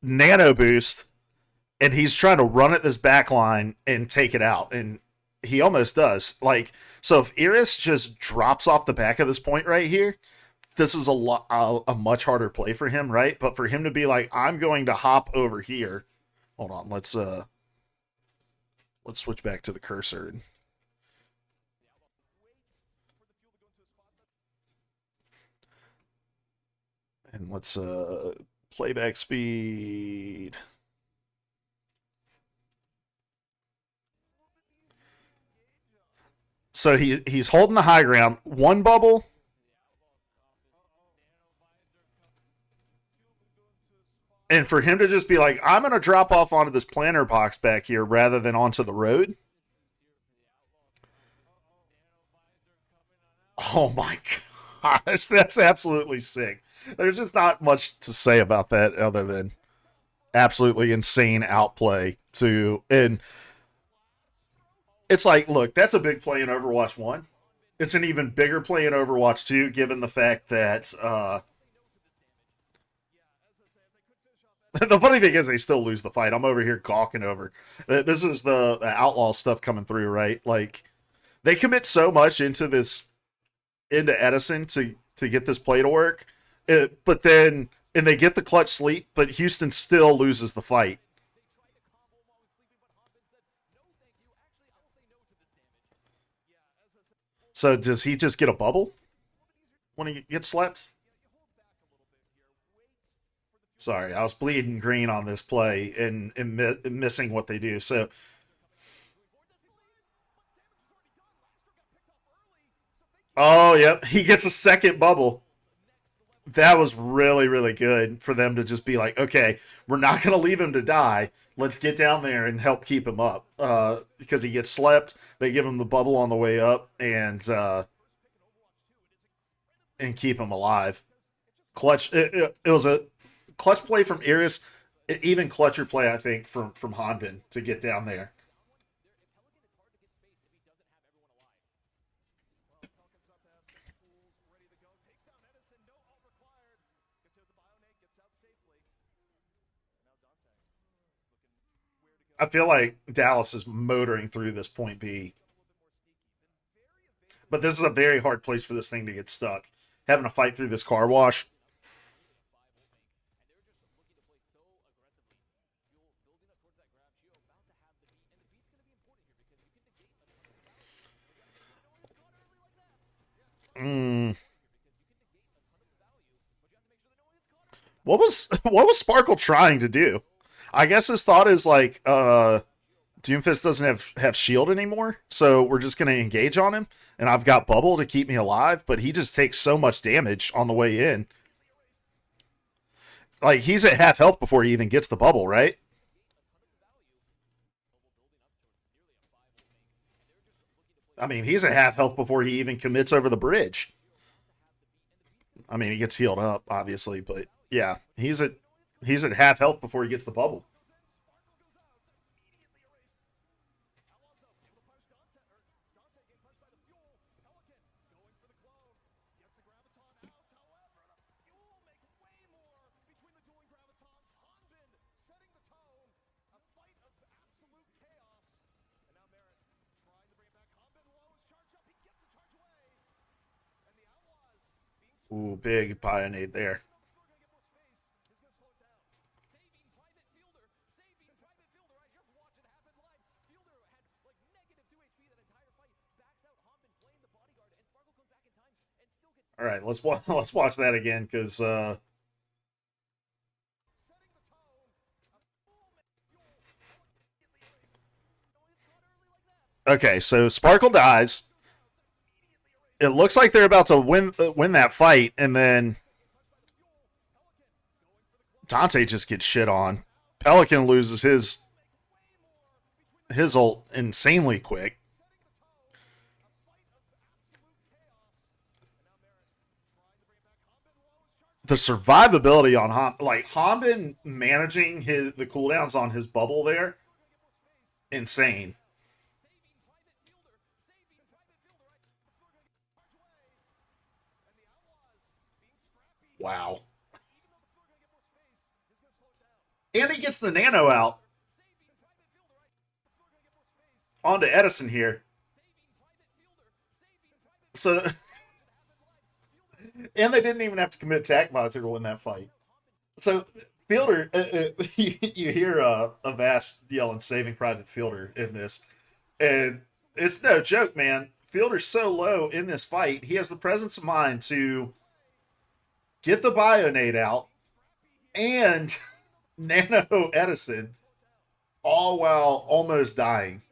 S1: nano boost, and he's trying to run at this back line and take it out. And he almost does. Like, so if Iris just drops off the back of this point right here, this is a much harder play for him, right? But for him to be like, I'm going to hop over here. Hold on, let's switch back to the cursor. And let's playback speed. So he's holding the high ground. One bubble. And for him to just be like, I'm going to drop off onto this planter box back here rather than onto the road. Oh my gosh, that's absolutely sick. There's just not much to say about that other than absolutely insane outplay to, and it's like, look, that's a big play in Overwatch 1. It's an even bigger play in Overwatch 2, given the fact that the funny thing is they still lose the fight. I'm over here gawking over. This is the Outlaw stuff coming through, right? Like, they commit so much into Edison to get this play to work, but then and they get the clutch sleep, but Houston still loses the fight. So does he just get a bubble when he gets slept? Sorry, I was bleeding green on this play and missing what they do. So, oh, yep, he gets a second bubble. That was really, really good for them to just be like, okay, we're not going to leave him to die. Let's get down there and help keep him up because he gets slept. They give him the bubble on the way up and keep him alive. Clutch. It was a clutch play from Iris. Even clutcher play, I think, from Hanbin to get down there. I feel like Dallas is motoring through this point B, but this is a very hard place for this thing to get stuck. Having to fight through this car wash. Mm. What was Sparkle trying to do? I guess his thought is like Doomfist doesn't have shield anymore, so we're just gonna engage on him. And I've got bubble to keep me alive, but he just takes so much damage on the way in. Like he's at half health before he even gets the bubble, right? I mean, he's at half health before he even commits over the bridge. I mean, he gets healed up, obviously, but yeah, he's at half health before he gets the bubble. Ooh, big pioneer there. All right, let's watch that again because okay, so Sparkle dies. It looks like they're about to win that fight, and then Dante just gets shit on. Pelican loses his ult insanely quick. The survivability on like Hombin managing the cooldowns on his bubble there, insane. Wow. And he gets the nano out onto Edison here. So, and they didn't even have to commit tac visor to win that fight. So, Fielder, you hear a vast yelling, saving Private Fielder in this. And it's no joke, man. Fielder's so low in this fight, he has the presence of mind to get the Bionade out and nano Edison, all while almost dying.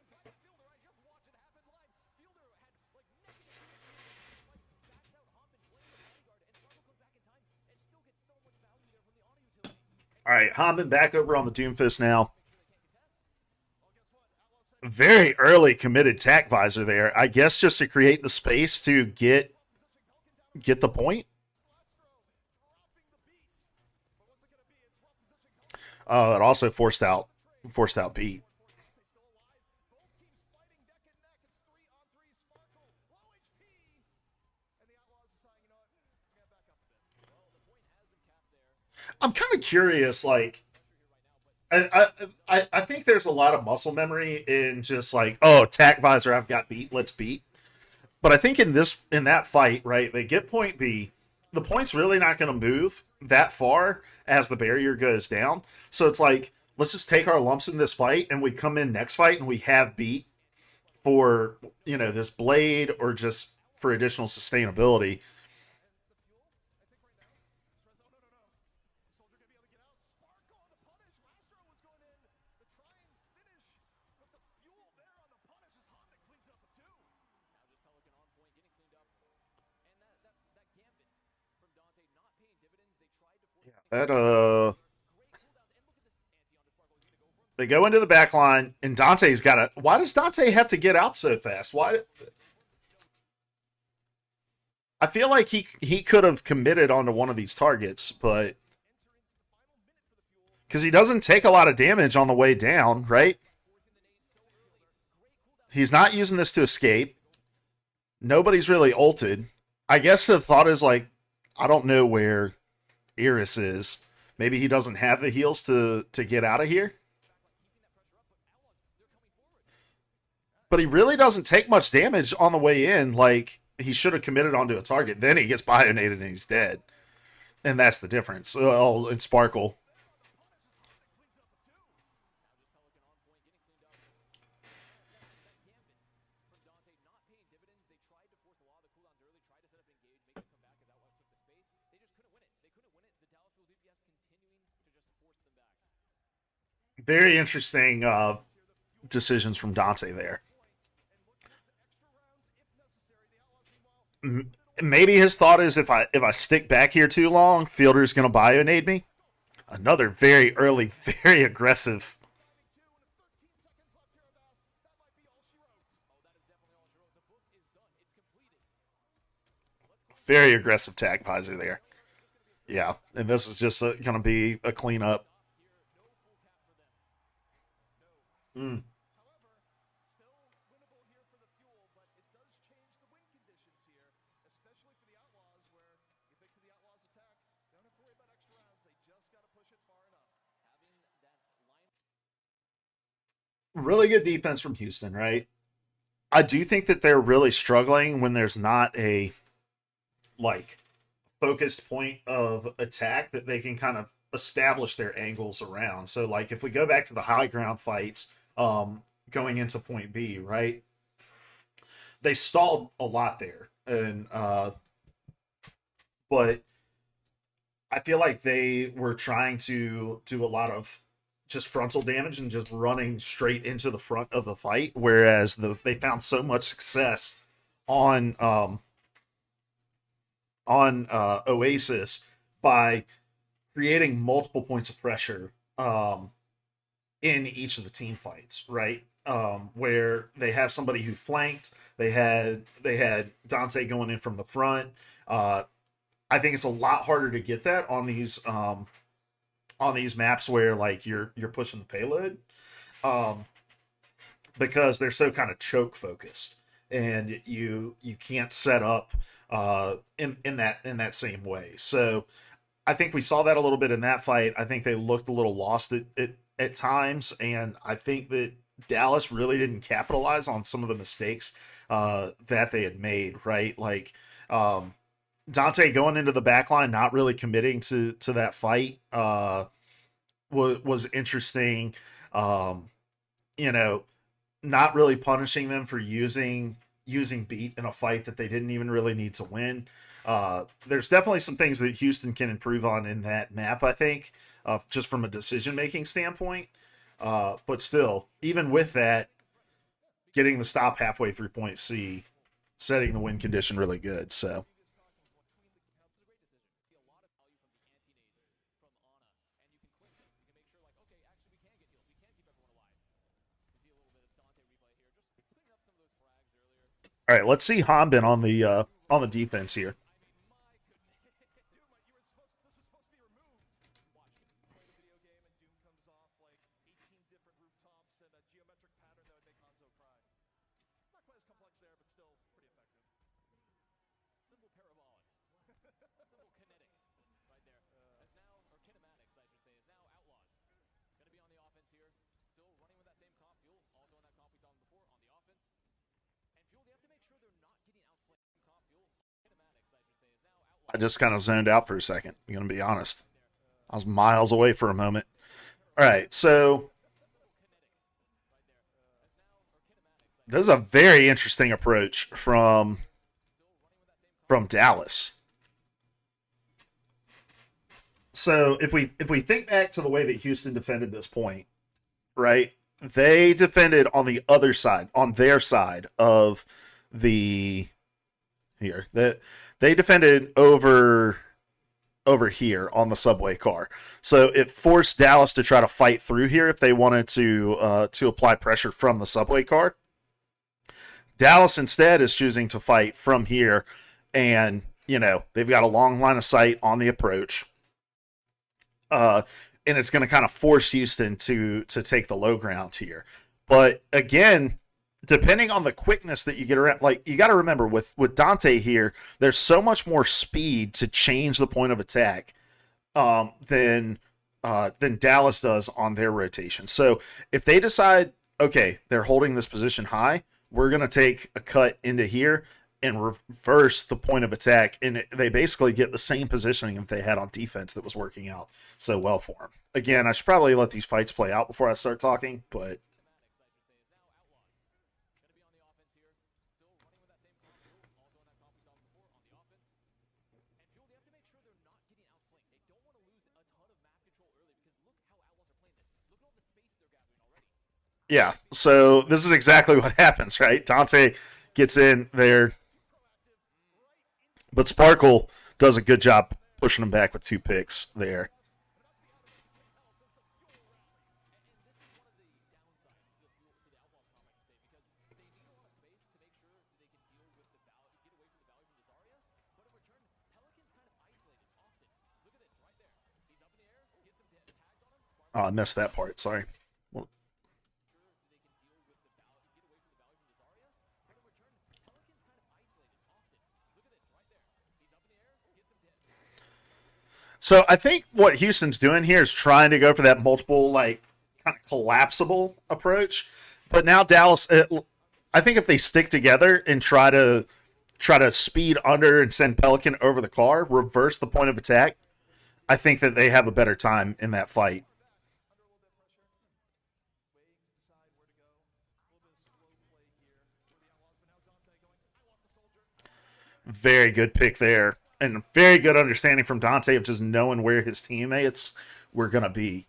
S1: All right, Hammond back over on the Doomfist now. Very early committed tac visor there. I guess just to create the space to get the point. It also forced out Pete. I'm kind of curious, like I think there's a lot of muscle memory in just like, oh, tac visor, I've got beat, let's beat. But I think in that fight, right, they get point B. The point's really not going to move that far as the barrier goes down. So it's like, let's just take our lumps in this fight and we come in next fight and we have beat for, this blade or just for additional sustainability. That they go into the back line and Dante's got to. Why does Dante have to get out so fast? Why? I feel like he could have committed onto one of these targets, but because he doesn't take a lot of damage on the way down, right? He's not using this to escape. Nobody's really ulted. I guess the thought is like, I don't know where Iris is. Maybe he doesn't have the heals to get out of here. But he really doesn't take much damage on the way in. Like he should have committed onto a target. Then he gets bionated and he's dead. And that's the difference. Oh, and Sparkle. Very interesting decisions from Dante there. Maybe his thought is if I stick back here too long, Fielder's going to bio-nade me. Another very early, very aggressive, very aggressive tag visor there. Yeah, and this is just going to be a cleanup. Mm. Really good defense from Houston, right? I do think that they're really struggling when there's not a like focused point of attack that they can kind of establish their angles around. So like if we go back to the high ground fights going into point B, right? They stalled a lot there. And but I feel like they were trying to do a lot of just frontal damage and just running straight into the front of the fight, whereas they found so much success on Oasis by creating multiple points of pressure in each of the team fights, right? Where they have somebody who flanked, they had Dante going in from the front. I think it's a lot harder to get that on these maps where like you're pushing the payload, um, because they're so kind of choke focused, and you can't set up in that same way. So I think we saw that a little bit in that fight. I think they looked a little lost at times, and I think that Dallas really didn't capitalize on some of the mistakes that they had made. Right, like Dante going into the back line, not really committing to that fight, was interesting. Um, you know, not really punishing them for using beat in a fight that they didn't even really need to win. There's definitely some things that Houston can improve on in that map, I think, just from a decision making standpoint. But still, even with that, getting the stop halfway through point C, setting the win condition really good. So all right, let's see Hanbin on the defense here. I just kind of zoned out for a second. I'm gonna be honest. I was miles away for a moment. All right, so this is a very interesting approach from Dallas. So if we think back to the way that Houston defended this point, right? They defended on the other side, on their side of the here. That they defended over here on the subway car. So it forced Dallas to try to fight through here if they wanted to apply pressure from the subway car. Dallas instead is choosing to fight from here, and they've got a long line of sight on the approach, uh, and it's going to kind of force Houston to take the low ground here. But again, depending on the quickness that you get around, like you got to remember with Dante here, there's so much more speed to change the point of attack than Dallas does on their rotation. So if they decide, okay, they're holding this position high, we're going to take a cut into here and reverse the point of attack, and they basically get the same positioning that they had on defense that was working out so well for them. Again, I should probably let these fights play out before I start talking, but Yeah. So this is exactly what happens, right? Dante gets in there, but Sparkle does a good job pushing him back with 2 picks there. Oh, I missed that part. Sorry. Well, so I think what Houston's doing here is trying to go for that multiple, like, kind of collapsible approach. But now Dallas, I think if they stick together and try to speed under and send Pelican over the car, reverse the point of attack, I think that they have a better time in that fight. Very good pick there. And very good understanding from Dante of just knowing where his teammates were going to be.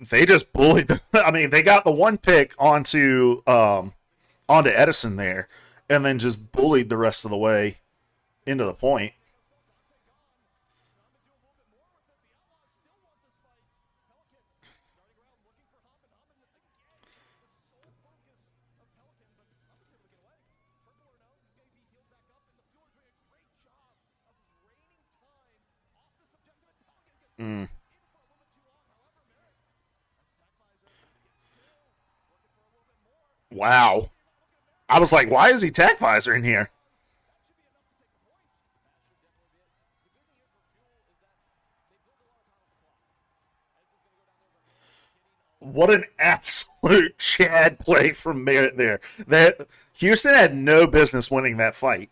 S1: They just bullied them. I mean, they got the 1 pick onto Edison there, and then just bullied the rest of the way into the point. Mm. Wow. I was like, why is he tack visor in here? What an absolute Chad play from Merritt there. That Houston had no business winning that fight.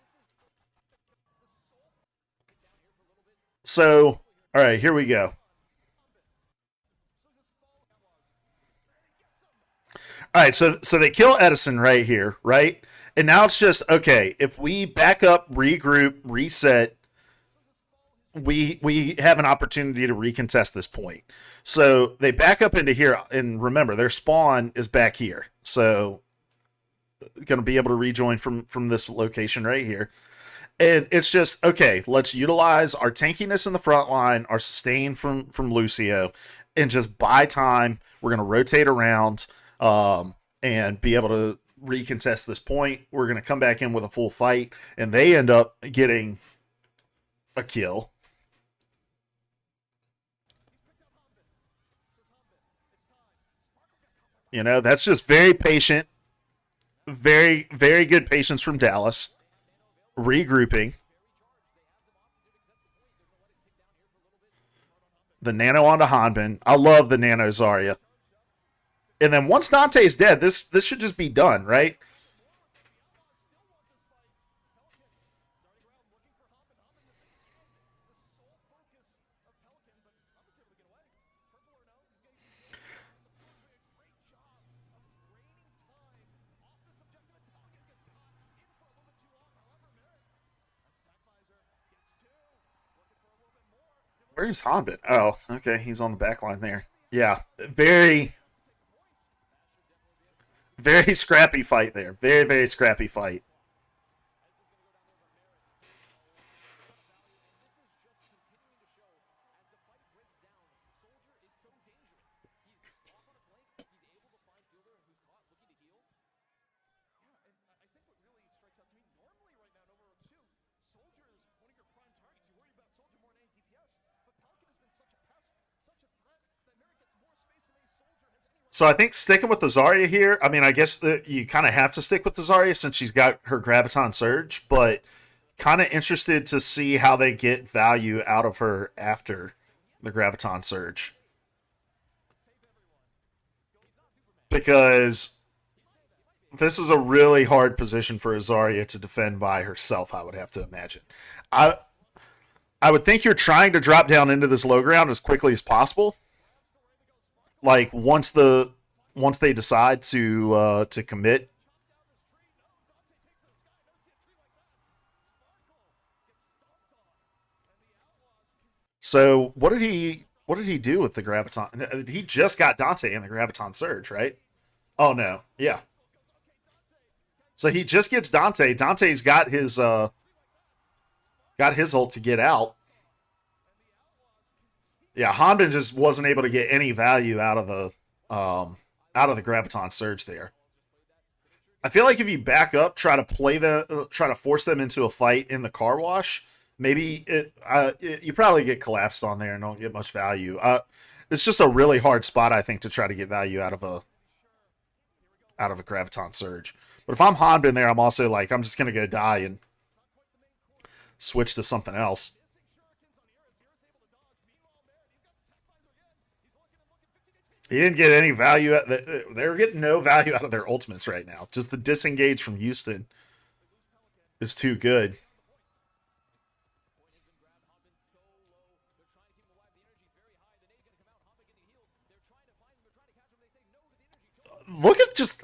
S1: So, all right, here we go. All right, so they kill Edison right here, right? And now it's just okay. If we back up, regroup, reset, we have an opportunity to recontest this point. So they back up into here, and remember their spawn is back here. So going to be able to rejoin from this location right here. And it's just okay. Let's utilize our tankiness in the front line, our sustain from Lucio, and just buy time. We're going to rotate around and be able to recontest this point. We're going to come back in with a full fight, and they end up getting a kill. You know, that's just very patient, very good patience from Dallas. Regrouping the nano onto Hanbin. I love the nano Zarya. And then once Dante's dead, this should just be done, right? Where's Hanbin? Oh, okay, he's on the back line there. Yeah, very scrappy fight there. Very scrappy fight. So I think sticking with the Zarya here. I mean, I guess that you kind of have to stick with the Zarya since she's got her graviton surge, but kind of interested to see how they get value out of her after the graviton surge because this is a really hard position for Azaria to defend by herself. I would have to imagine. I I would think you're trying to drop down into this low ground as quickly as possible. Like once once they decide to commit. So what did he do with the graviton? He just got Dante in the graviton surge, right? Oh no, yeah. So he just gets Dante. Dante's got his ult to get out. Yeah, Honda just wasn't able to get any value out of the graviton surge there. I feel like if you back up, try to force them into a fight in the car wash, maybe you probably get collapsed on there and don't get much value. It's just a really hard spot, I think, to try to get value out of a graviton surge. But if I'm Honda in there, I'm also like, I'm just gonna go die and switch to something else. He didn't get any value. They're getting no value out of their ultimates right now. Just the disengage from Houston is too good. Look at just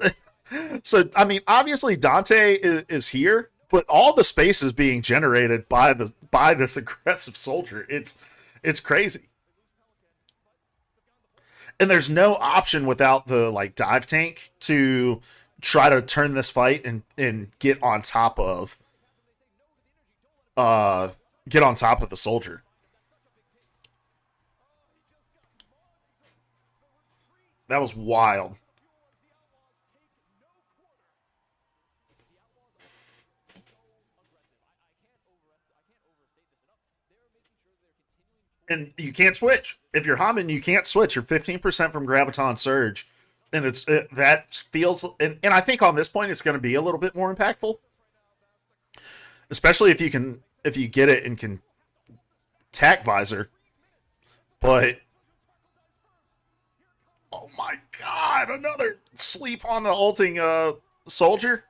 S1: so. I mean, obviously Dante is here, but all the space is being generated by this aggressive soldier. It's crazy, and there's no option without the like dive tank to try to turn this fight and uh get on top of the soldier. That was wild. And you can't switch. If you're Hammond, you can't switch. You're 15% from Graviton Surge. And that feels, and I think on this point, it's going to be a little bit more impactful, especially if you get it and can tack visor. But, oh my God, another sleep on the ulting soldier.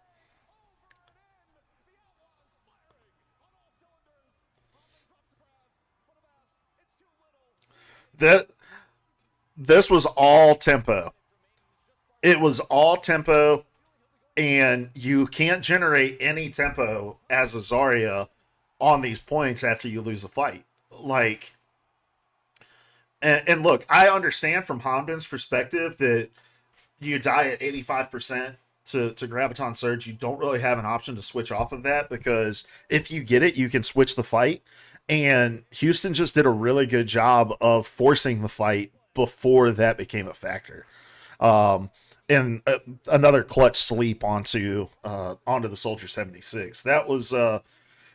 S1: That This was all tempo. It was all tempo, and you can't generate any tempo as a Zarya on these points after you lose a fight. Like, and look, I understand from Hamden's perspective that you die at 85% to Graviton Surge. You don't really have an option to switch off of that because if you get it, you can switch the fight. And Houston just did a really good job of forcing the fight before that became a factor. Um, and another clutch sleep onto the Soldier 76. That was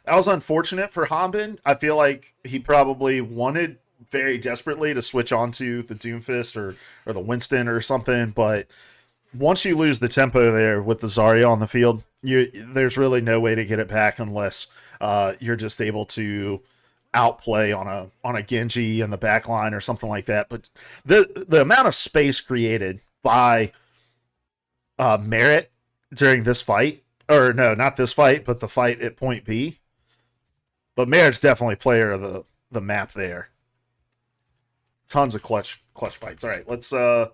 S1: unfortunate for Hamden. I feel like he probably wanted very desperately to switch onto the Doomfist or the Winston or something, but once you lose the tempo there with the Zarya on the field, there's really no way to get it back unless you're just able to outplay on a Genji in the back line or something like that. But the amount of space created by Merit during this fight, or no, not this fight, but the fight at Point B. But Merit's definitely player of the map there. Tons of clutch fights. All right, let's all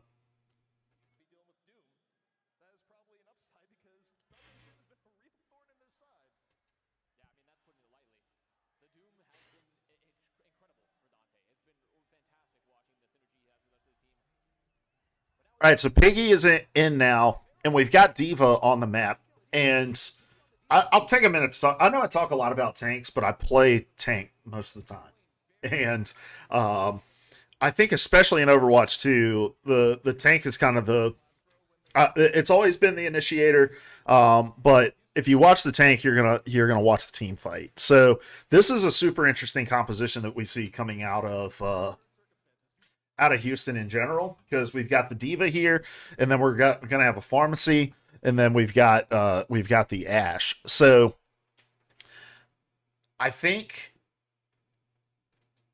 S1: right, so Piggy is in now, and we've got Diva on the map. And I'll take a minute to talk. I know I talk a lot about tanks, but I play tank most of the time. And I think, especially in Overwatch 2, the tank is kind of it's always been the initiator. But if you watch the tank, you're gonna watch the team fight. So this is a super interesting composition that we see coming out of Houston in general because we've got the Diva here, and then we're gonna have a pharmacy, and then we've got the Ash. So I think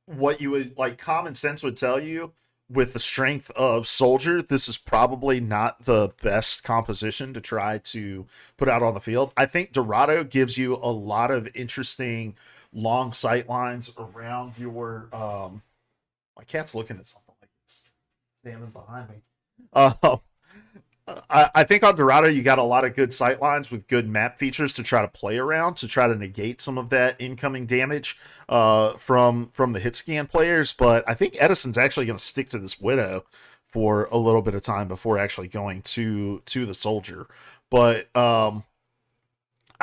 S1: what you would like common sense would tell you with the strength of Soldier, this is probably not the best composition to try to put out on the field. I think Dorado gives you a lot of interesting long sight lines around your my cat's looking at something like it's standing behind me. I think on Dorado you got a lot of good sight lines with good map features to try to play around to try to negate some of that incoming damage from the hit scan players. But I think Edison's actually going to stick to this Widow for a little bit of time before actually going to the Soldier. But I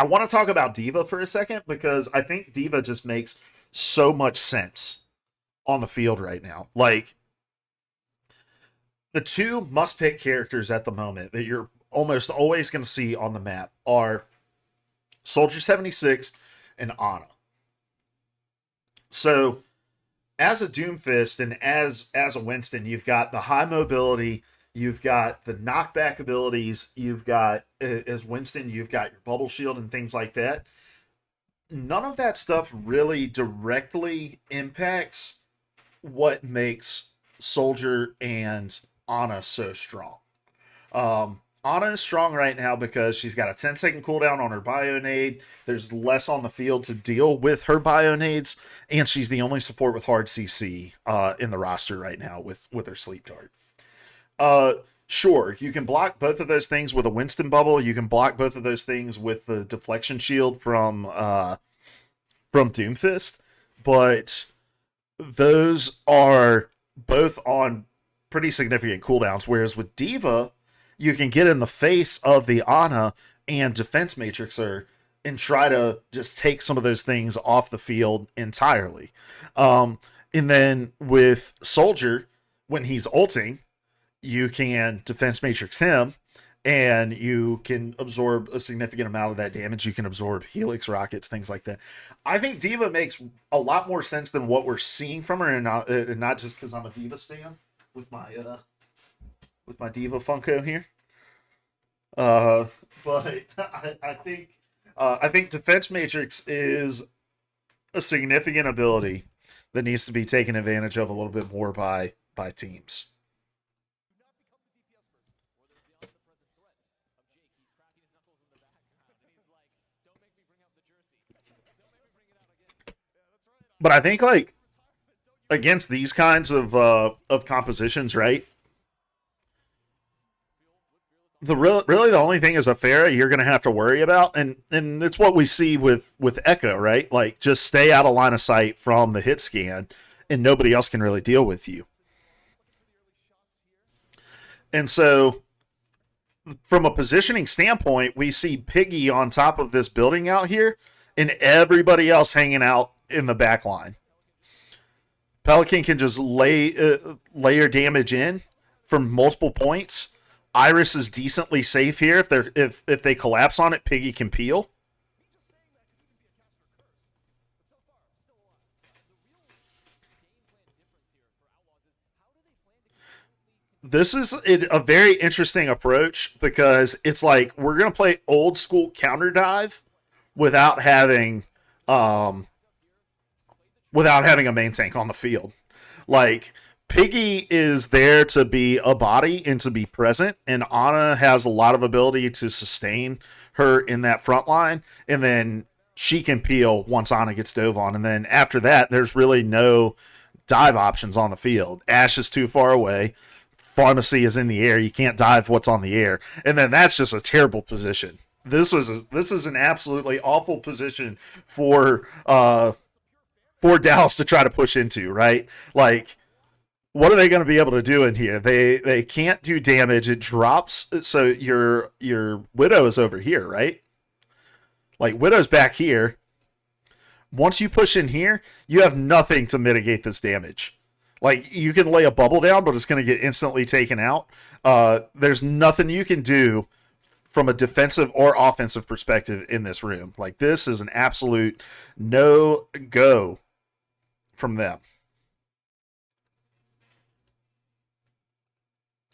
S1: want to talk about Diva for a second because I think Diva just makes so much sense on the field right now. Like the two must pick characters at the moment that you're almost always going to see on the map are Soldier 76 and Ana. So, as a Doomfist and as a Winston, you've got the high mobility, you've got the knockback abilities, you've got as Winston, you've got your bubble shield and things like that. None of that stuff really directly impacts what makes Soldier and Ana so strong. Ana is strong right now because she's got a 10-second cooldown on her Bionade. There's less on the field to deal with her Bionades, and she's the only support with hard CC in the roster right now with her Sleep Dart. Sure, you can block both of those things with a Winston bubble. You can block both of those things with the deflection shield from Doomfist, but those are both on pretty significant cooldowns. Whereas with Diva, you can get in the face of the Ana and Defense Matrixer and try to just take some of those things off the field entirely. And then with Soldier, when he's ulting, you can Defense Matrix him, and you can absorb a significant amount of that damage. You can absorb Helix rockets, things like that. I think Diva makes a lot more sense than what we're seeing from her, and not just because I'm a Diva stan with my Diva Funko here. But I think Defense Matrix is a significant ability that needs to be taken advantage of a little bit more by teams. But I think like against these kinds of compositions, right? Really the only thing is a Pharah you're going to have to worry about, and it's what we see with Echo, right? Like just stay out of line of sight from the hit scan, and nobody else can really deal with you. And so, from a positioning standpoint, we see Piggy on top of this building out here, and everybody else hanging out in the back line. Pelican can just layer damage in from multiple points. Iris is decently safe here. If they collapse on it, Piggy can peel. This is a very interesting approach because it's like we're gonna play old school counter dive without having um, without having a main tank on the field. Like Piggy is there to be a body and to be present, and Ana has a lot of ability to sustain her in that front line, and then she can peel once Ana gets dove on, and then after that, there's really no dive options on the field. Ash is too far away. Pharmacy is in the air. You can't dive what's on the air, and then that's just a terrible position. This is an absolutely awful position for Dallas to try to push into, right? Like, what are they going to be able to do in here? They can't do damage. It drops. So your Widow is over here, right? Like Widow's back here. Once you push in here, you have nothing to mitigate this damage. Like you can lay a bubble down, but it's going to get instantly taken out. There's nothing you can do from a defensive or offensive perspective in this room. Like this is an absolute no go from them.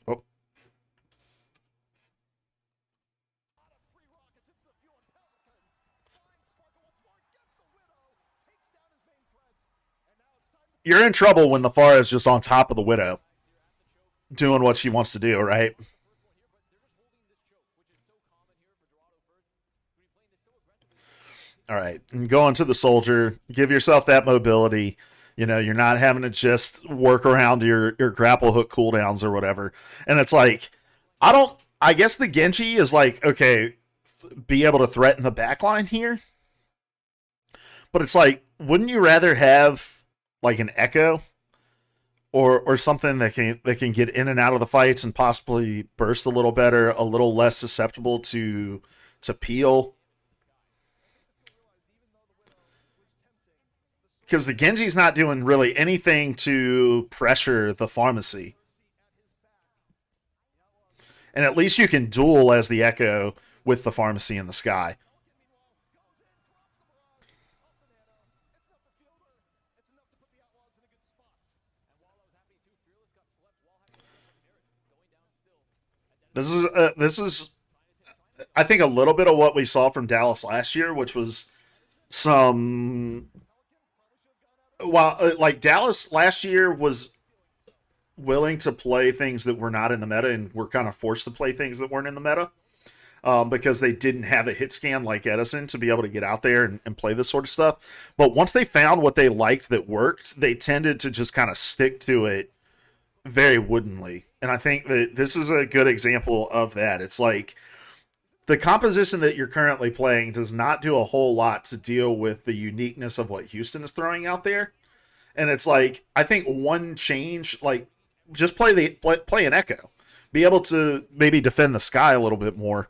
S1: Oh, you're in trouble when the Pharah is just on top of the Widow doing what she wants to do, right? All right, and go on to the Soldier. Give yourself that mobility. You know, you're not having to just work around your grapple hook cooldowns or whatever. And it's like, I don't I guess the Genji is like, okay, be able to threaten the backline here, but it's like, wouldn't you rather have like an Echo or something that can get in and out of the fights and possibly burst a little better, a little less susceptible to peel? Because the Genji's not doing really anything to pressure the pharmacy. And at least you can duel as the Echo with the pharmacy in the sky. This is I think a little bit of what we saw from Dallas last year, which was some while like Dallas last year was willing to play things that were not in the meta and were kind of forced to play things that weren't in the meta, because they didn't have a hit scan like Edison to be able to get out there and play this sort of stuff. But once they found what they liked that worked, they tended to just kind of stick to it very woodenly. And I think that this is a good example of that. It's like the composition that you're currently playing does not do a whole lot to deal with the uniqueness of what Houston is throwing out there. And it's like, I think one change, like just play an Echo, be able to maybe defend the sky a little bit more.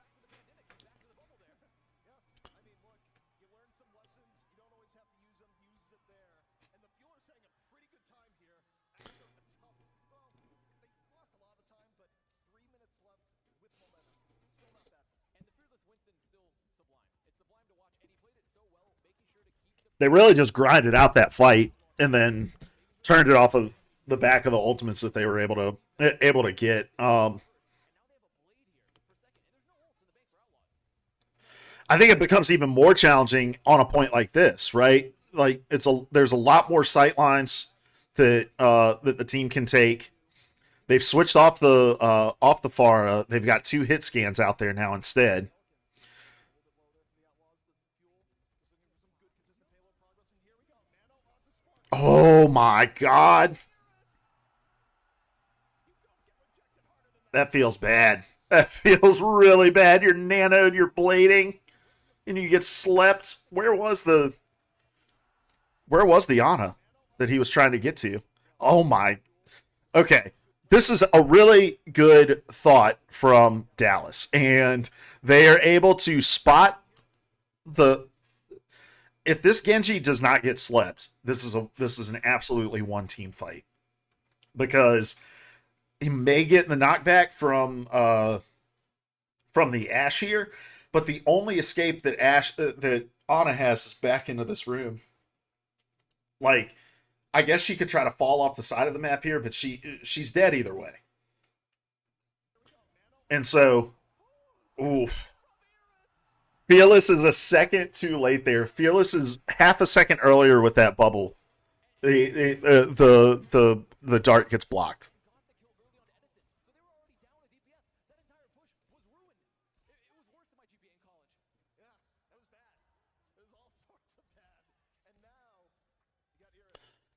S1: They really just grinded out that fight and then turned it off of the back of the ultimates that they were able to get. I think it becomes even more challenging on a point like this, right? Like there's a lot more sight lines that the team can take. They've switched off the far. They've got two hit scans out there now instead. Oh my god, that feels bad. That feels really bad. You're nanoed, you're blading, and you get slept. Where was the Ana that he was trying to get to? Oh my. Okay. This is a really good thought from Dallas, and they are able to spot the. If this Genji does not get slept, this is an absolutely one team fight, because he may get the knockback from the Ash here, but the only escape that Ana has is back into this room. Like, I guess she could try to fall off the side of the map here, but she's dead either way. And so, oof. Fearless is a second too late there. Fearless is half a second earlier with that bubble. The dart gets blocked.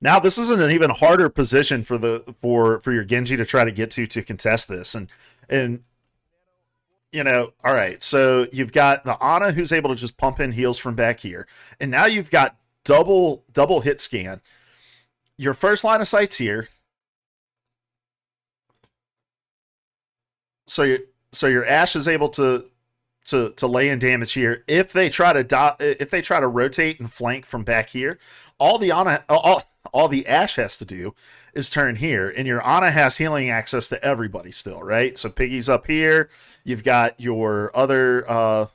S1: Now this is an even harder position for your Genji to try to get to contest this, and all right. So you've got the Ana who's able to just pump in heals from back here, and now you've got double hit scan. Your first line of sight's here, so your Ash is able to lay in damage here. If they try to rotate and flank from back here, all the Ash has to do is turn here, and your Ana has healing access to everybody still, right? So Piggy's up here. You've got your other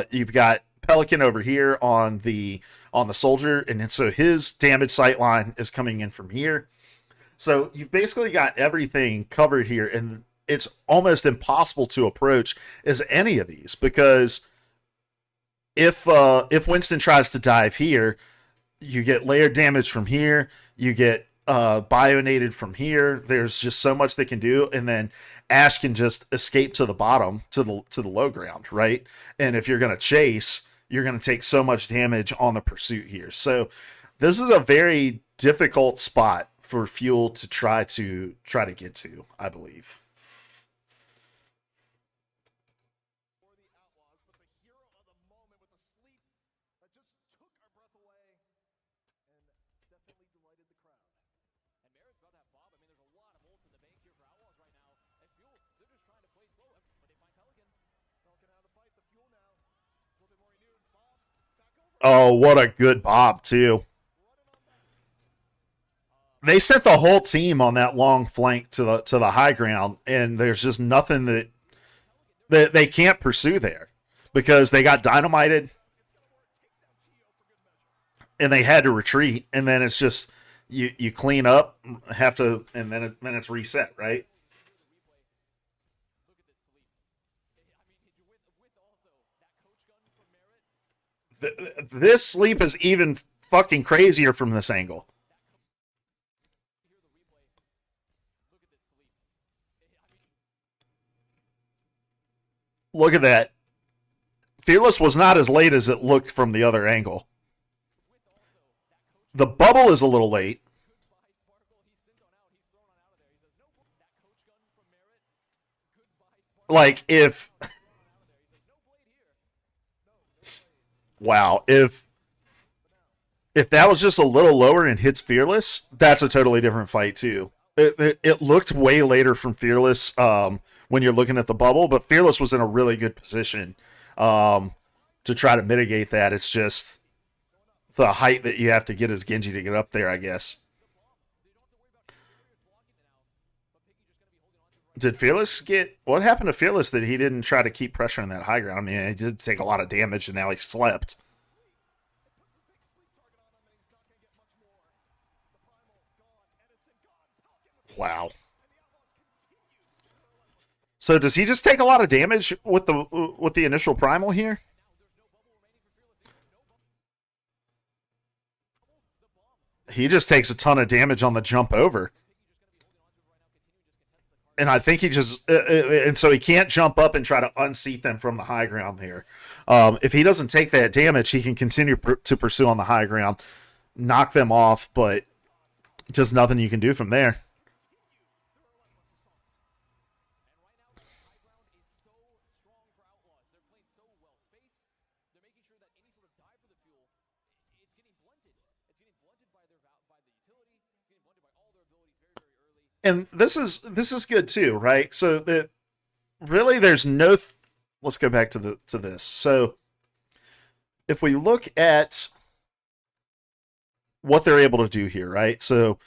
S1: you've got Pelican over here on the soldier, and then so his damage sight line is coming in from here. So you've basically got everything covered here, and it's almost impossible to approach as any of these, because if Winston tries to dive here, you get layered damage from here, you get bionated from here. There's just so much they can do, and then Ash can just escape to the bottom, to the low ground, right? And if you're gonna chase, you're gonna take so much damage on the pursuit here. So this is a very difficult spot for Fuel to try to get to, I believe. Oh, what a good bob, too. They sent the whole team on that long flank to the high ground, and there's just nothing that they can't pursue there because they got dynamited and they had to retreat, and then it's just you clean up, have to, and then it's reset, right? This sleep is even fucking crazier from this angle. Look at that. Fearless was not as late as it looked from the other angle. The bubble is a little late. Like if wow, if that was just a little lower and hits Fearless, that's a totally different fight too. It looked way later from Fearless when you're looking at the bubble, but Fearless was in a really good position um, to try to mitigate that. It's just the height that you have to get as Genji to get up there, I guess. Did Fearless get what happened to Fearless that he didn't try to keep pressure on that high ground? I mean, he did take a lot of damage and now he slept. Wow. So does he just take a lot of damage with the initial primal here? He just takes a ton of damage on the jump over. And I think he just and so he can't jump up and try to unseat them from the high ground here. If he doesn't take that damage, he can continue to pursue on the high ground, knock them off, but just nothing you can do from there. And this is good too, right? So that really there's no. Let's go back to this. So if we look at what they're able to do here, right? So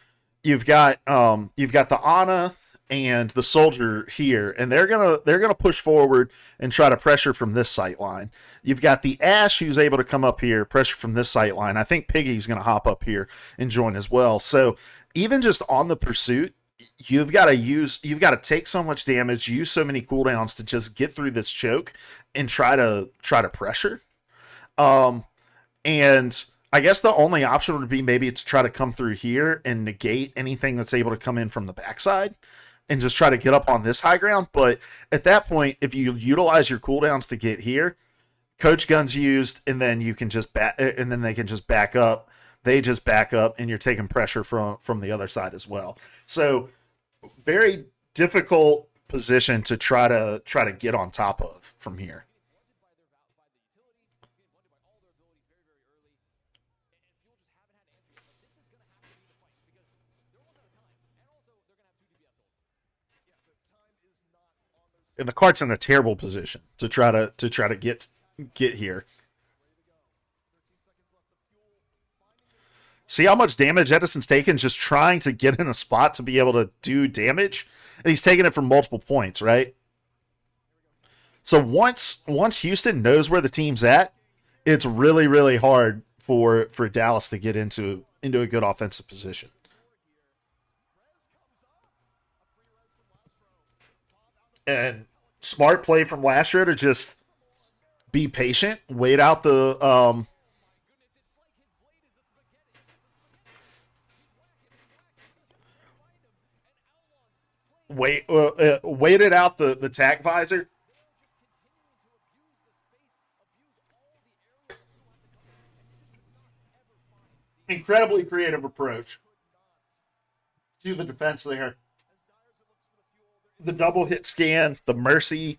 S1: you've got the Ana and the soldier here, and they're gonna push forward and try to pressure from this sight line. You've got the Ash who's able to come up here, pressure from this sight line. I think Piggy's gonna hop up here and join as well. So even just on the pursuit, you've got to take so much damage, use so many cooldowns to just get through this choke and try to pressure. Um, and I guess the only option would be maybe to try to come through here and negate anything that's able to come in from the backside and just try to get up on this high ground. But at that point, if you utilize your cooldowns to get here, coach guns used, and then you can just back, and then they can just back up. They just back up, and you're taking pressure from the other side as well. So very difficult position to try to get on top of from here. And the cart's in a terrible position to try to get here. See how much damage Edison's taken just trying to get in a spot to be able to do damage, and he's taking it from multiple points, right? So once Houston knows where the team's at, it's really hard for Dallas to get into a good offensive position. And smart play from Lasher to just be patient, wait out the waited out the tack visor. Incredibly creative approach to the defense there. The double hit scan, the mercy.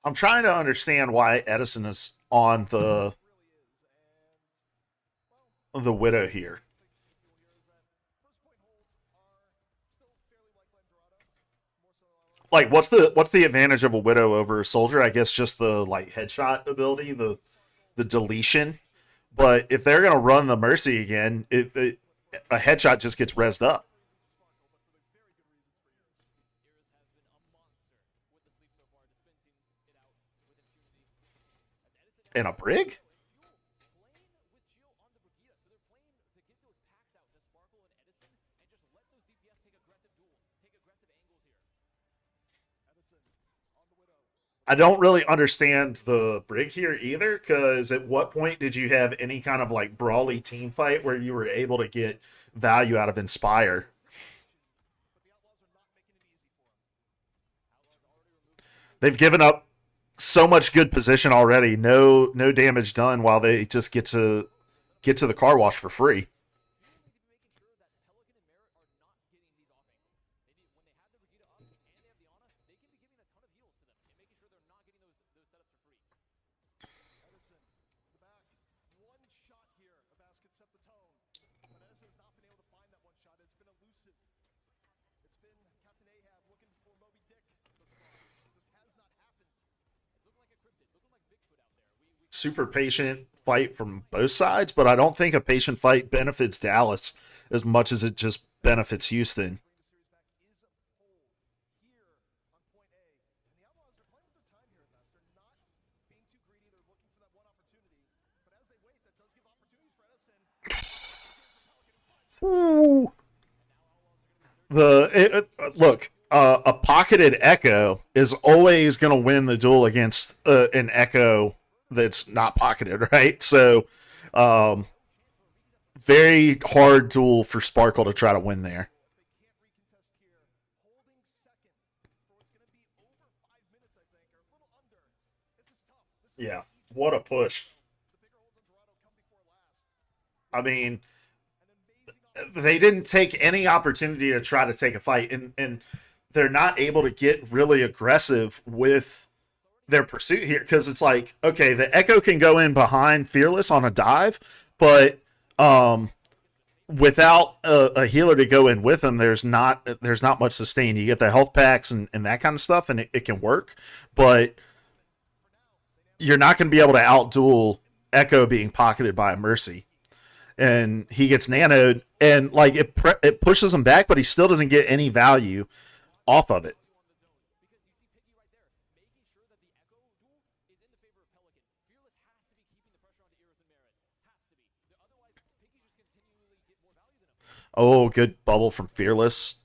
S1: I'm trying to understand why Edison is on the Widow here. Like, what's the advantage of a Widow over a Soldier? I guess just the like headshot ability, the deletion. But if they're gonna run the Mercy again, a headshot just gets rezzed up. And a Brig? I don't really understand the Brig here either, because at what point did you have any kind of like brawly team fight where you were able to get value out of Inspire? They've given up so much good position already. No damage done while they just get to the car wash for free. Super patient fight from both sides, but I don't think a patient fight benefits Dallas as much as it just benefits Houston. Ooh. Look, a pocketed Echo is always going to win the duel against an Echo that's not pocketed, right? So, um, very hard duel for Sparkle to try to win there. Yeah, what a push. I mean, they didn't take any opportunity to try to take a fight, and they're not able to get really aggressive with their pursuit here because it's like, okay, the Echo can go in behind Fearless on a dive, but um, without a healer to go in with them, there's not much sustain. You get the health packs and that kind of stuff, and it can work, but you're not going to be able to outduel Echo being pocketed by a Mercy. And he gets nanoed, and like it pushes him back, but he still doesn't get any value off of it. Oh, good bubble from Fearless.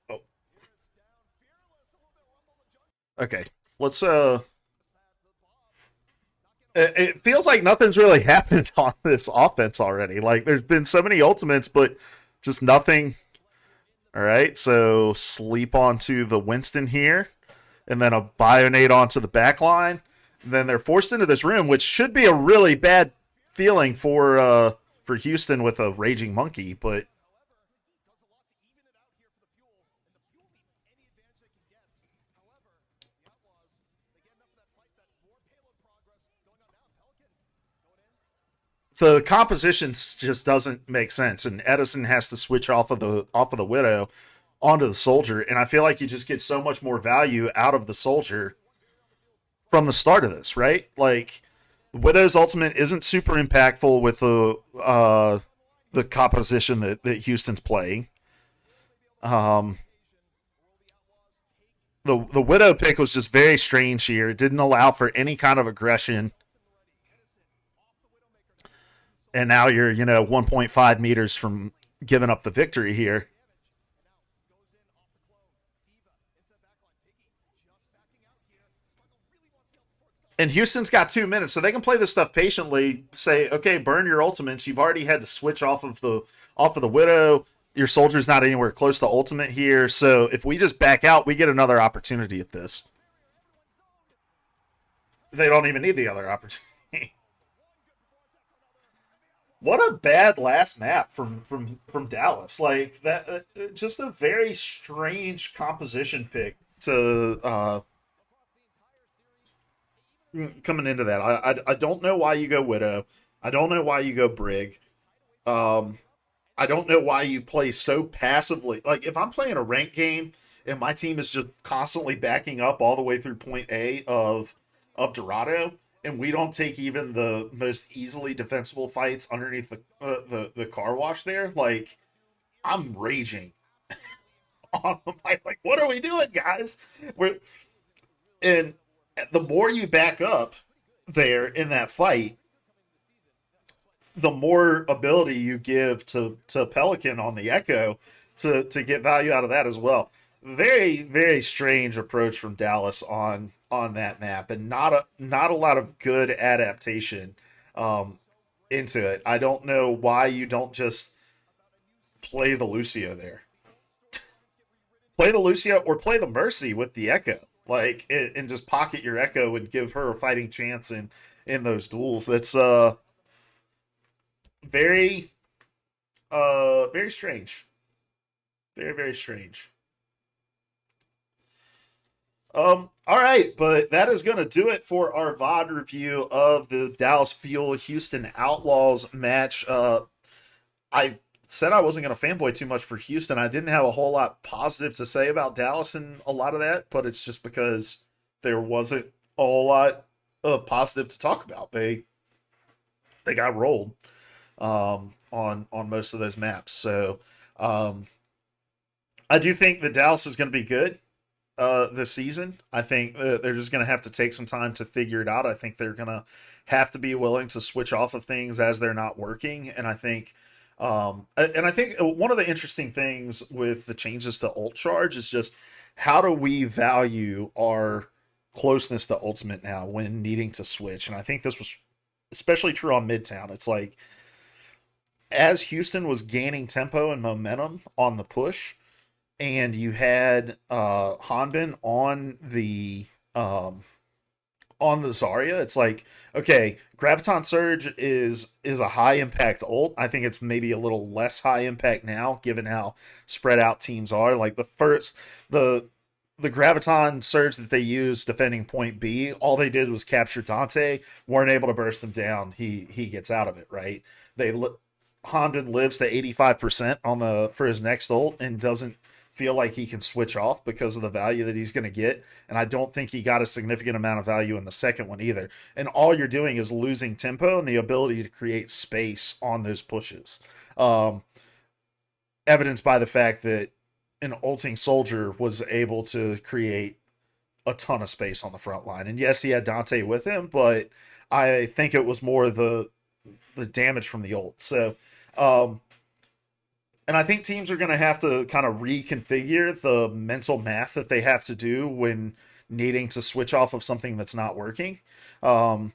S1: Oh, okay. Let's it feels like nothing's really happened on this offense already. Like there's been so many ultimates, but just nothing. All right, so sleep onto the Winston here, and then a Bionate onto the back line. And then they're forced into this room, which should be a really bad feeling for Houston with a raging monkey, but the composition just doesn't make sense. And Edison has to switch off of the Widow onto the Soldier, and I feel like you just get so much more value out of the Soldier from the start of this, right? Like Widow's ultimate isn't super impactful with the composition that Houston's playing. Um, the Widow pick was just very strange here. It didn't allow for any kind of aggression, and now you're 1.5 meters from giving up the victory here. And Houston's got 2 minutes, so they can play this stuff patiently. Say, okay, burn your ultimates. You've already had to switch off of the Widow. Your soldier's not anywhere close to ultimate here. So if we just back out, we get another opportunity at this. They don't even need the other opportunity. What a bad last map from Dallas. Like that, just a very strange composition pick to coming into that. I don't know why you go Widow. I don't know why you go Brig. Um, I don't know why you play so passively. Like if I'm playing a rank game and my team is just constantly backing up all the way through point A of Dorado, and we don't take even the most easily defensible fights underneath the car wash there, like I'm raging on like what are we doing, guys? We're and the more you back up there in that fight, the more ability you give to Pelican on the Echo to get value out of that as well. Very very strange approach from Dallas on that map, and not a lot of good adaptation um, into it. I don't know why you don't just play the Lucio there, play the Lucio or play the Mercy with the Echo, like and just pocket your Echo and give her a fighting chance in those duels. That's very very strange. Very, very strange. All right, but that is going to do it for our VOD review of the Dallas Fuel Houston Outlaws match. I said I wasn't going to fanboy too much for Houston. I didn't have a whole lot positive to say about Dallas and a lot of that, but it's just because there wasn't a whole lot of positive to talk about. They got rolled on most of those maps. So um, I do think that Dallas is going to be good this season. I think they're just going to have to take some time to figure it out. I think they're going to have to be willing to switch off of things as they're not working. And I think one of the interesting things with the changes to ult charge is just how do we value our closeness to ultimate now when needing to switch. And I think this was especially true on Midtown. It's like as Houston was gaining tempo and momentum on the push, and you had Hanbin on the Zarya, it's like, okay, Graviton Surge is a high impact ult. I think it's maybe a little less high impact now, given how spread out teams are. Like the Graviton Surge that they used defending point B, all they did was capture Dante, weren't able to burst him down. He gets out of it, right? Hamden lives to 85% on the for his next ult and doesn't feel like he can switch off because of the value that he's going to get. And I don't think he got a significant amount of value in the second one either. And all you're doing is losing tempo and the ability to create space on those pushes. Um, Evidenced by the fact that an ulting soldier was able to create a ton of space on the front line. And yes, he had Dante with him, but I think it was more the damage from the ult. So, um, and I think teams are going to have to kind of reconfigure the mental math that they have to do when needing to switch off of something that's not working. Um,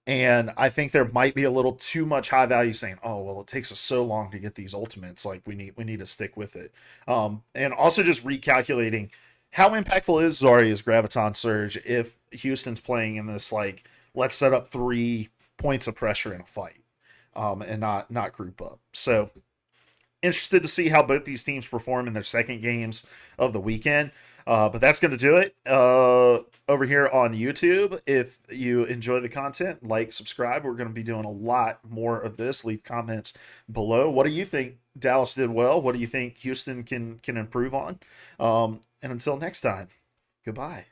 S1: and I think there might be a little too much high value saying, "Oh, well, it takes us so long to get these ultimates. Like we need to stick with it." And also just recalculating how impactful is Zarya's Graviton Surge if Houston's playing in this like let's set up 3 points of pressure in a fight, and not group up. So interested to see how both these teams perform in their second games of the weekend. But that's going to do it over here on YouTube. If you enjoy the content, like, subscribe. We're going to be doing a lot more of this. Leave comments below. What do you think Dallas did well? What do you think Houston can improve on? And until next time, goodbye.